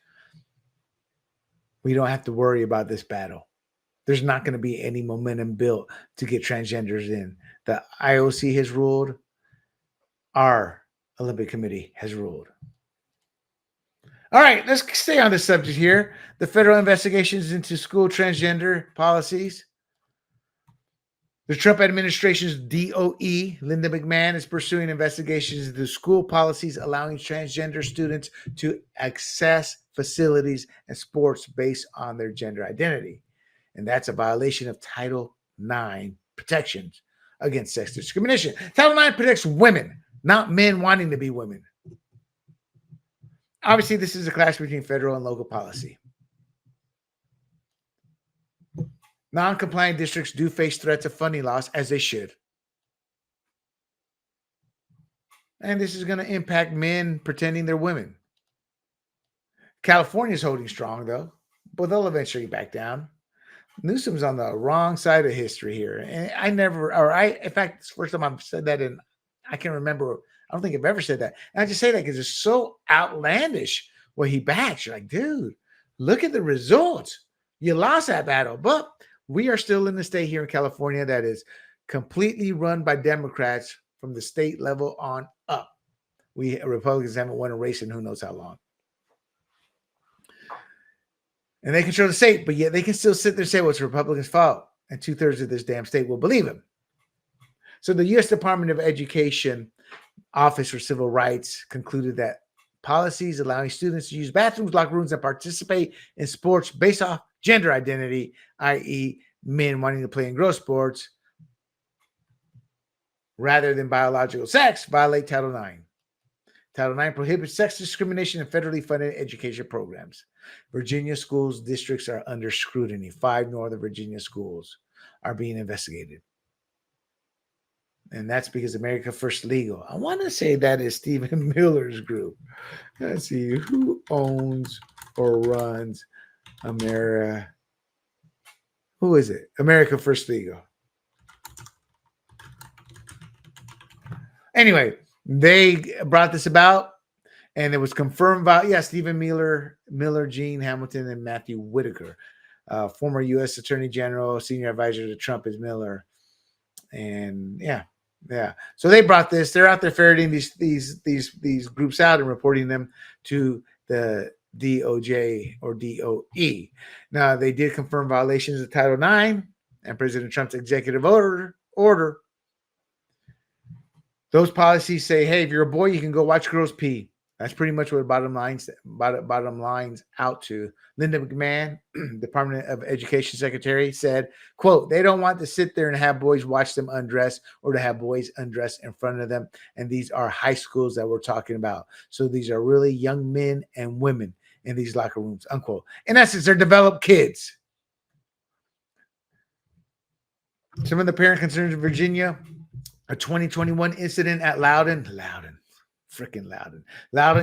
we don't have to worry about this battle. There's not going to be any momentum built to get transgenders in. The IOC has ruled. Our Olympic Committee has ruled. All right, let's stay on this subject here. The federal investigations into school transgender policies. The Trump administration's DOE, Linda McMahon, is pursuing investigations into school policies allowing transgender students to access facilities and sports based on their gender identity. And that's a violation of Title IX protections against sex discrimination. Title IX protects women, not men wanting to be women. Obviously, this is a clash between federal and local policy. Non-compliant districts do face threats of funding loss, as they should. And this is going to impact men pretending they're women. California's holding strong, though, but they'll eventually back down. Newsom's on the wrong side of history here. And in fact, it's the first time I've said that, and I can't remember. I don't think I've ever said that. And I just say that because it's so outlandish what he backs. You're like, dude, look at the results. You lost that battle, but we are still in the state here in California that is completely run by Democrats from the state level on up. We Republicans haven't won a race in who knows how long. And they control the state, but yet they can still sit there and say, well, it's Republicans' fault. And 2/3 of this damn state will believe him. So the U.S. Department of Education Office for Civil Rights concluded that policies allowing students to use bathrooms, locker rooms, and participate in sports based off gender identity, i.e. men wanting to play in girl sports rather than biological sex, violate Title IX. Title IX prohibits sex discrimination in federally funded education programs. Virginia schools districts are under scrutiny. 5 Northern Virginia schools are being investigated. And that's because America First Legal. I want to say that is Stephen Miller's group. Let's see. Who owns or runs America? Who is it? America First Legal. Anyway, they brought this about, and it was confirmed by, Stephen Miller, Gene Hamilton, and Matthew Whitaker. Former U.S. Attorney General, senior advisor to Trump is Miller. And yeah. So they brought this. They're out there ferreting these groups out and reporting them to the DOJ or DOE. Now, they did confirm violations of Title IX and President Trump's executive order. Those policies say, hey, if you're a boy, you can go watch girls pee. That's pretty much what bottom lines out to. Linda McMahon, Department of Education Secretary, said, quote, they don't want to sit there and have boys watch them undress or to have boys undress in front of them. And these are high schools that we're talking about. So these are really young men and women in these locker rooms, unquote. In essence, they're developed kids. Some of the parent concerns in Virginia, a 2021 incident at Loudoun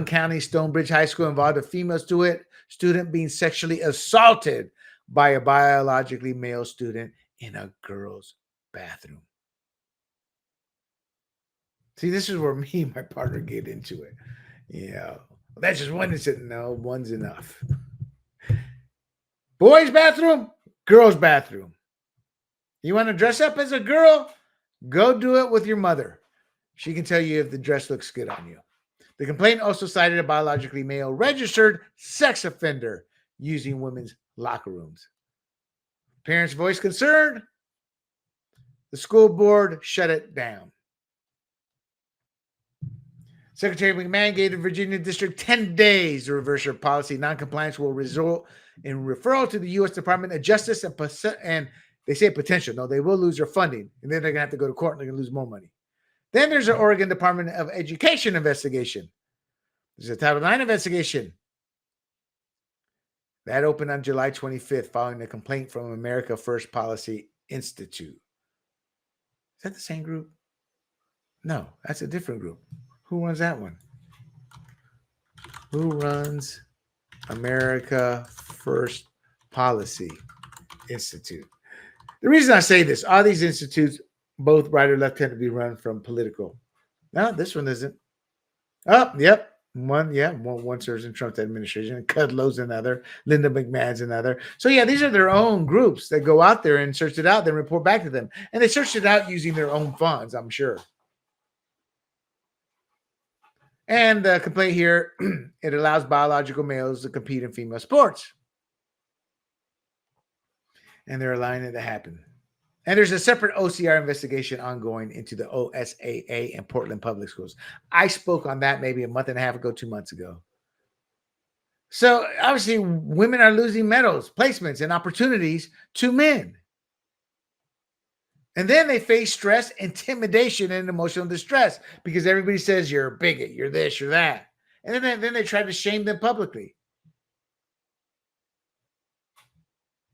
County Stonebridge High School involved a female student being sexually assaulted by a biologically male student in a girl's bathroom. See, this is where me and my partner get into it. That's just one incident. No, one's enough. Boys' bathroom, girls' bathroom. You want to dress up as a girl? Go do it with your mother. She can tell you if the dress looks good on you. The complaint also cited a biologically male registered sex offender using women's locker rooms. Parents voiced concern. The school board shut it down. Secretary McMahon gave the Virginia District 10 days to reverse her policy. Noncompliance will result in referral to the U.S. Department of Justice and they say potential. No, they will lose their funding, and then they're going to have to go to court and they're going to lose more money. Then there's an Oregon Department of Education investigation. There's a Title IX investigation. That opened on July 25th following a complaint from America First Policy Institute. Is that the same group? No, that's a different group. Who runs that one? Who runs America First Policy Institute? The reason I say this, all these institutes, both right or left, tend to be run from political. No, this one isn't. Oh, yep. One serves in Trump's administration. Kudlow's another. Linda McMahon's another. So, yeah, these are their own groups that go out there and search it out, then report back to them. And they searched it out using their own funds, I'm sure. And the complaint here, it allows biological males to compete in female sports. And they're allowing it to happen. And there's a separate OCR investigation ongoing into the OSAA in Portland Public Schools. I spoke on that maybe a month and a half ago, 2 months ago. So obviously women are losing medals, placements, and opportunities to men. And then they face stress, intimidation, and emotional distress because everybody says you're a bigot, you're this, you're that. And then they try to shame them publicly.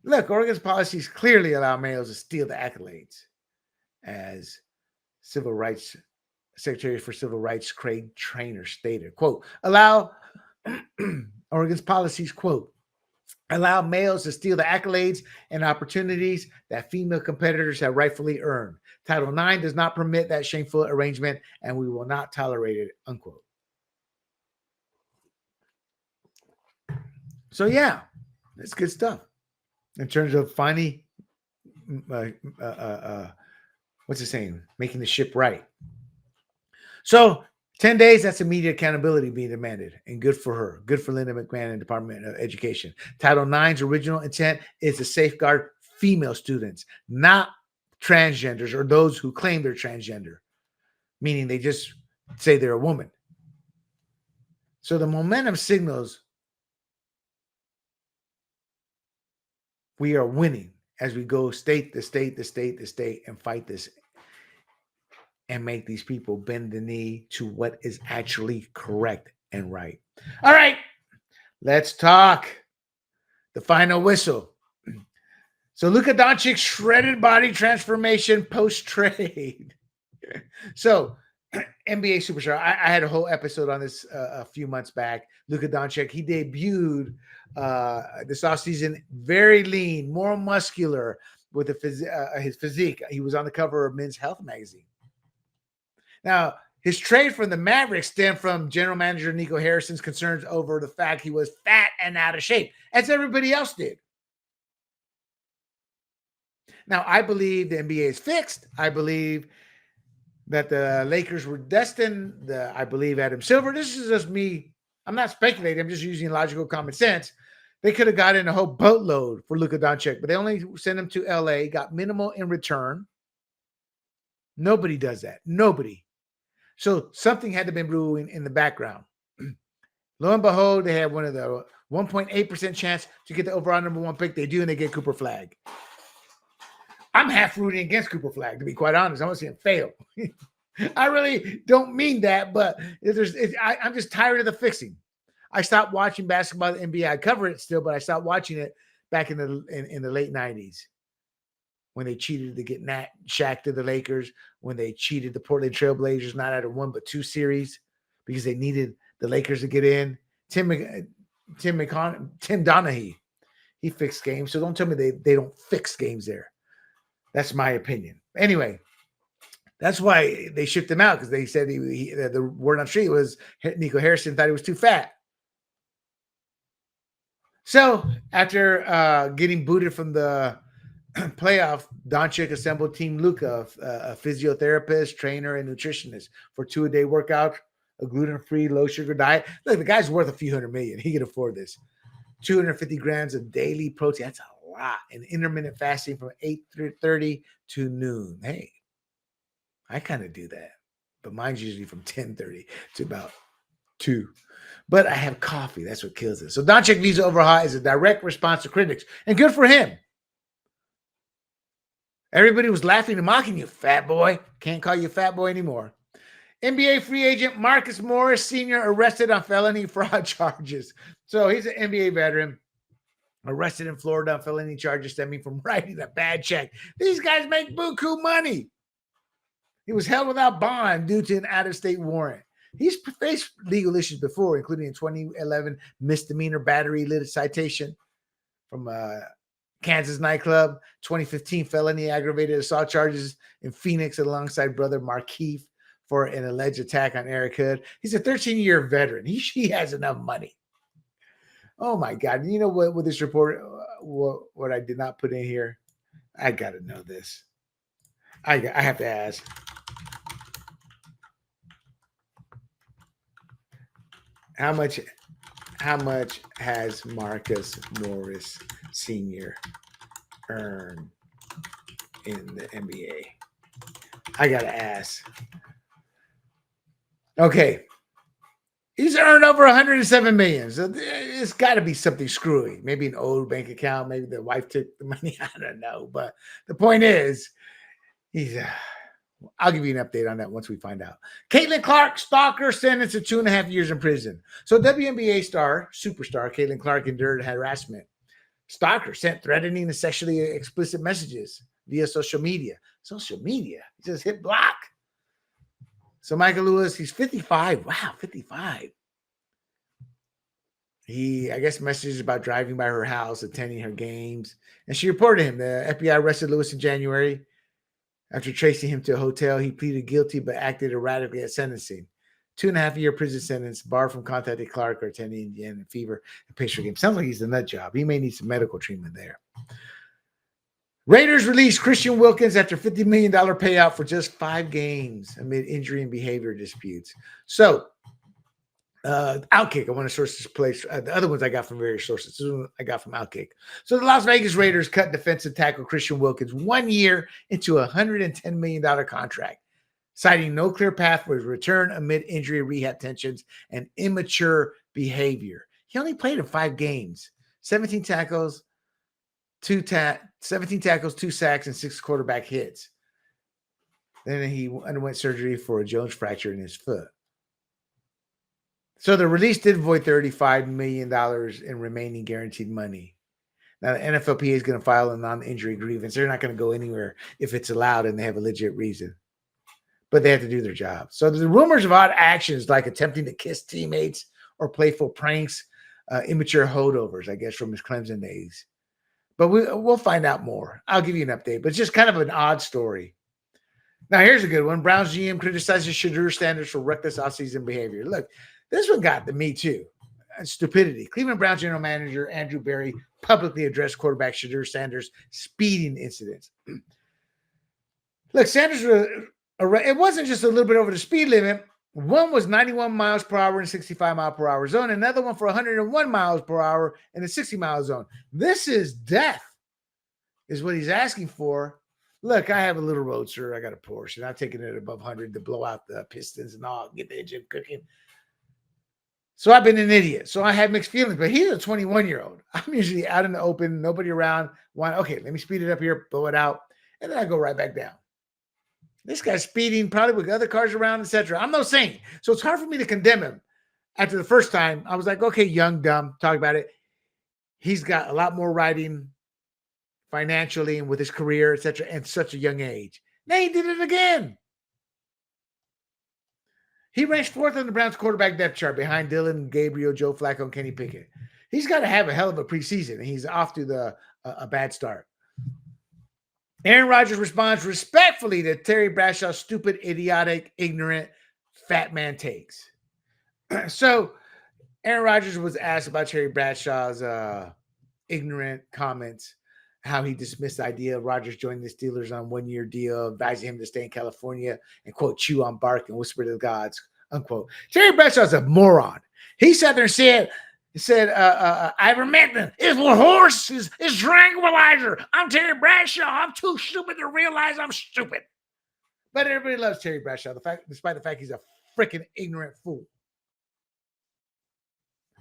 Look, Oregon's policies clearly allow males to steal the accolades, as Civil Rights Secretary for Civil Rights Craig Traynor stated, quote, Oregon's policies, quote, allow males to steal the accolades and opportunities that female competitors have rightfully earned. Title IX does not permit that shameful arrangement, and we will not tolerate it, unquote. So, yeah, that's good stuff. In terms of finally, what's it saying? Making the ship right. So 10 days, that's immediate accountability being demanded. And good for her. Good for Linda McMahon and Department of Education. Title IX's original intent is to safeguard female students, not transgenders or those who claim they're transgender, meaning they just say they're a woman. So the momentum signals we are winning as we go state to state to state to state and fight this and make these people bend the knee to what is actually correct and right. All right, let's talk the final whistle. So Luka Doncic shredded body transformation post-trade. So NBA superstar, I had a whole episode on this a few months back. Luka Doncic, he debuted this offseason very lean, more muscular with his physique. He was on the cover of Men's Health magazine. Now, his trade from the Mavericks stemmed from general manager Nico Harrison's concerns over the fact he was fat and out of shape, as everybody else did. Now, I believe the NBA is fixed. I believe that the Lakers were destined. I believe Adam Silver. This is just me. I'm not speculating. I'm just using logical common sense. They could have gotten a whole boatload for Luka Doncic, but they only sent him to LA, got minimal in return. Nobody does that. Nobody. So something had to be brewing in the background. Lo and behold, they have one of the 1.8% chance to get the overall number one pick. They do, and they get Cooper Flagg. I'm half rooting against Cooper Flagg, to be quite honest. I want to see him fail. I really don't mean that, but I'm just tired of the fixing. I stopped watching basketball, the NBA. I cover it still, but I stopped watching it back in the late 90s when they cheated to get Shaq to the Lakers, when they cheated the Portland Trail Blazers not out of one but two series because they needed the Lakers to get in. Tim Donaghy, he fixed games. So don't tell me they don't fix games there. That's my opinion. Anyway, that's why they shipped him out, because they said the word on the street was Nico Harrison thought he was too fat. So after getting booted from the playoff, Doncic assembled Team Luka, a physiotherapist, trainer, and nutritionist for 2-a-day workout, a gluten-free, low-sugar diet. Look, the guy's worth a few $100 million. He can afford this. 250 grams of daily protein. That's a lot. And intermittent fasting from 8:30 to noon. Hey, I kind of do that. But mine's usually from 10:30 to about 2. But I have coffee. That's what kills it. So Doncic needs to overhaul is a direct response to critics. And good for him. Everybody was laughing and mocking you, fat boy. Can't call you fat boy anymore. NBA free agent Marcus Morris Sr. arrested on felony fraud charges. So he's an NBA veteran. Arrested in Florida on felony charges stemming from writing a bad check. These guys make buku money. He was held without bond due to an out-of-state warrant. He's faced legal issues before, including a 2011 misdemeanor battery lit citation from Kansas nightclub, 2015 felony aggravated assault charges in Phoenix alongside brother Markeith for an alleged attack on Eric Hood. He's a 13-year veteran. He has enough money. Oh my God. You know what with this report, what I did not put in here? I got to know this. I have to ask. How much has Marcus Morris Sr. earned in the NBA? I got to ask. Okay. He's earned over $107 million. So it's got to be something screwy. Maybe an old bank account. Maybe the wife took the money. I don't know. But the point is, I'll give you an update on that once we find out. Caitlin Clark, stalker, sentenced to 2.5 years in prison. So WNBA superstar Caitlin Clark endured harassment. Stalker sent threatening and sexually explicit messages via social media. Social media. He just hit block. So Michael Lewis, he's 55. Wow, 55. He, I guess, messages about driving by her house, attending her games. And she reported him. The FBI arrested Lewis in January. After tracing him to a hotel, he pleaded guilty but acted erratically at sentencing. 2.5-year prison sentence, barred from contacting Clark or attending Indiana Fever and Pacer game. Sounds like he's a nut job. He may need some medical treatment there. Raiders released Christian Wilkins after $50 million payout for just 5 games amid injury and behavior disputes. So, Outkick, I want to source this place. The other ones I got from various sources. This one I got from Outkick. So the Las Vegas Raiders cut defensive tackle Christian Wilkins 1 year into a $110 million contract, citing no clear path for his return amid injury, rehab tensions, and immature behavior. He only played in 5 games, 17 tackles, 2 sacks, and 6 quarterback hits. Then he underwent surgery for a Jones fracture in his foot. So the release did void $35 million in remaining guaranteed money. Now, the NFLPA is going to file a non-injury grievance. They're not going to go anywhere if it's allowed and they have a legit reason. But they have to do their job. So the rumors of odd actions like attempting to kiss teammates or playful pranks, immature holdovers, I guess, from his Clemson days. But we'll find out more. I'll give you an update. But it's just kind of an odd story. Now, here's a good one. Browns GM criticizes Shedeur Sanders for reckless offseason behavior. Look, this one got to me too. Stupidity. Cleveland Browns general manager Andrew Berry publicly addressed quarterback Shedeur Sanders' speeding incidents. Look, Sanders, it wasn't just a little bit over the speed limit. One was 91 miles per hour in 65 mile per hour zone. Another one for 101 miles per hour in the 60 mile zone. This is death, is what he's asking for. Look, I have a little roadster. I got a Porsche, and I've taken it above 100 to blow out the pistons and all, get the engine cooking. So I've been an idiot. So I had mixed feelings, but he's a 21-year-old. I'm usually out in the open, nobody around. Okay, let me speed it up here, blow it out, and then I go right back down. This guy's speeding, probably with other cars around, etc. I'm no saint. So it's hard for me to condemn him. After the first time, I was like, okay, young, dumb, talk about it. He's got a lot more riding financially and with his career, etc., at such a young age. Now he did it again. He ranked 4th on the Browns quarterback depth chart behind Dylan, Gabriel, Joe Flacco, and Kenny Pickett. He's got to have a hell of a preseason, and he's off to a bad start. Aaron Rodgers responds respectfully to Terry Bradshaw's stupid, idiotic, ignorant, fat man takes. So Aaron Rodgers was asked about Terry Bradshaw's ignorant comments, how he dismissed the idea of Rodgers joining the Steelers on a 1-year deal, advising him to stay in California and, quote, chew on bark and whisper to the gods, unquote. Terry Bradshaw's a moron. He sat there and said, ivermectin is a horse, is tranquilizer. I'm Terry Bradshaw. I'm too stupid to realize I'm stupid. But everybody loves Terry Bradshaw, despite the fact he's a freaking ignorant fool.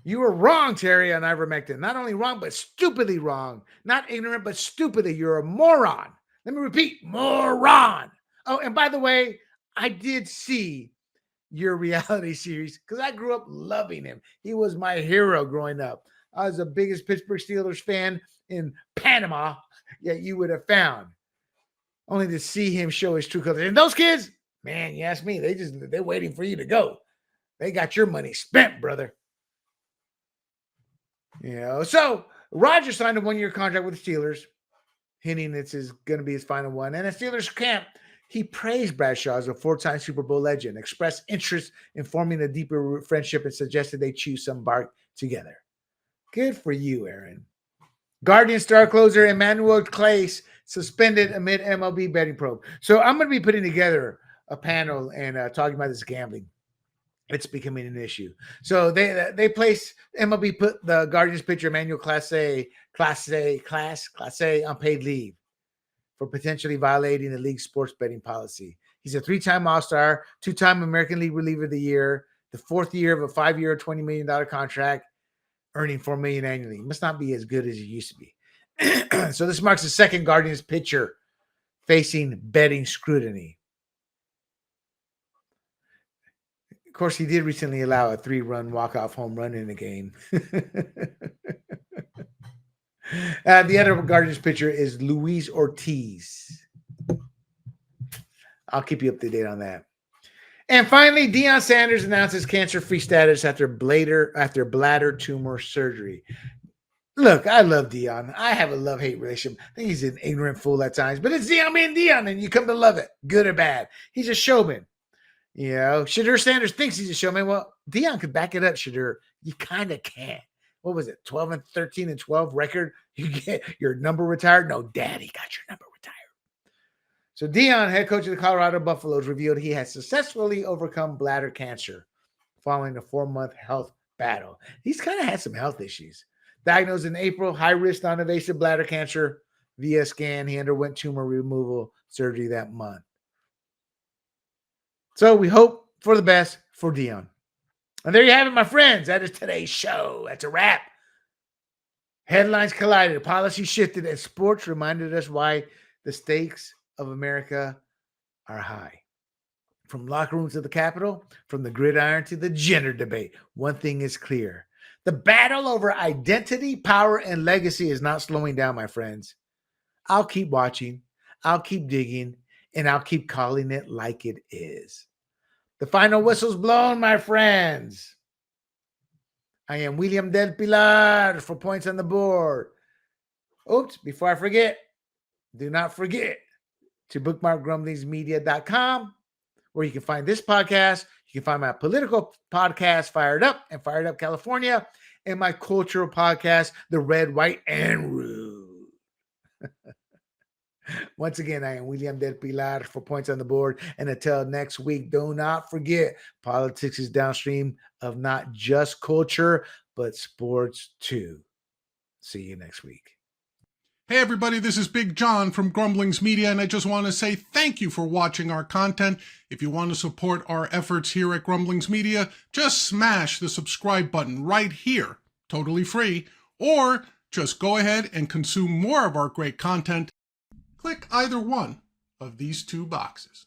You were wrong, Terry, on ivermectin. Not only wrong, but stupidly wrong. Not ignorant, but stupidly. You're a moron. Let me repeat, moron. Oh, and by the way, I did see your reality series because I grew up loving him. He was my hero growing up. I was the biggest Pittsburgh Steelers fan in Panama that you would have found. Only to see him show his true colors. And those kids, man, you ask me, they're waiting for you to go. They got your money spent, brother. So Rodgers signed a 1-year contract with the Steelers, hinting it's going to be his final one. And at Steelers camp, he praised Bradshaw as a 4-time Super Bowl legend, expressed interest in forming a deeper friendship, and suggested they choose some bark together. Good for you, Aaron. Guardian star closer Emmanuel Clase suspended amid MLB betting probe. So I'm going to be putting together a panel and talking about this gambling. It's becoming an issue. So they placed MLB put the Guardians pitcher Emmanuel Clase on paid leave for potentially violating the league's sports betting policy. He's a 3-time All-Star, 2-time American League Reliever of the Year, the 4th year of a 5-year, $20 million contract, earning $4 million annually. He must not be as good as he used to be. So this marks the second Guardians pitcher facing betting scrutiny. Of course, he did recently allow a 3-run walk-off home run in the game. The other Guardians pitcher is Luis Ortiz. I'll keep you up to date on that. And finally, Deion Sanders announces cancer-free status after bladder tumor surgery. Look, I love Deion. I have a love-hate relationship. I think he's an ignorant fool at times, but it's Deion being Deion, and you come to love it, good or bad. He's a showman. Shadur Sanders thinks he's a showman. Well, Deion could back it up, Shadur. You kind of can't. What was it, 12-13-12 record? You get your number retired? No, Daddy got your number retired. So Deion, head coach of the Colorado Buffaloes, revealed he has successfully overcome bladder cancer following a 4-month health battle. He's kind of had some health issues. Diagnosed in April, high-risk non-invasive bladder cancer via scan. He underwent tumor removal surgery that month. So we hope for the best for Deion. And there you have it, my friends. That is today's show. That's a wrap. Headlines collided, policy shifted, and sports reminded us why the stakes of America are high. From locker rooms to the Capitol, from the gridiron to the gender debate, one thing is clear. The battle over identity, power, and legacy is not slowing down, my friends. I'll keep watching, I'll keep digging, and I'll keep calling it like it is. The final whistle's blown, my friends. I am William Del Pilar for Points on the Board. Oops, before I forget, do not forget to bookmark grumblingsmedia.com, where you can find this podcast. You can find my political podcast, Fired Up and Fired Up California, and my cultural podcast, The Red, White, and Rude. Once again, I am William Del Pilar for Points on the Board. And until next week, do not forget, politics is downstream of not just culture, but sports too. See you next week. Hey everybody, this is Big John from Grumblings Media, and I just want to say thank you for watching our content. If you want to support our efforts here at Grumblings Media, just smash the subscribe button right here, totally free, or just go ahead and consume more of our great content. Click either one of these 2 boxes.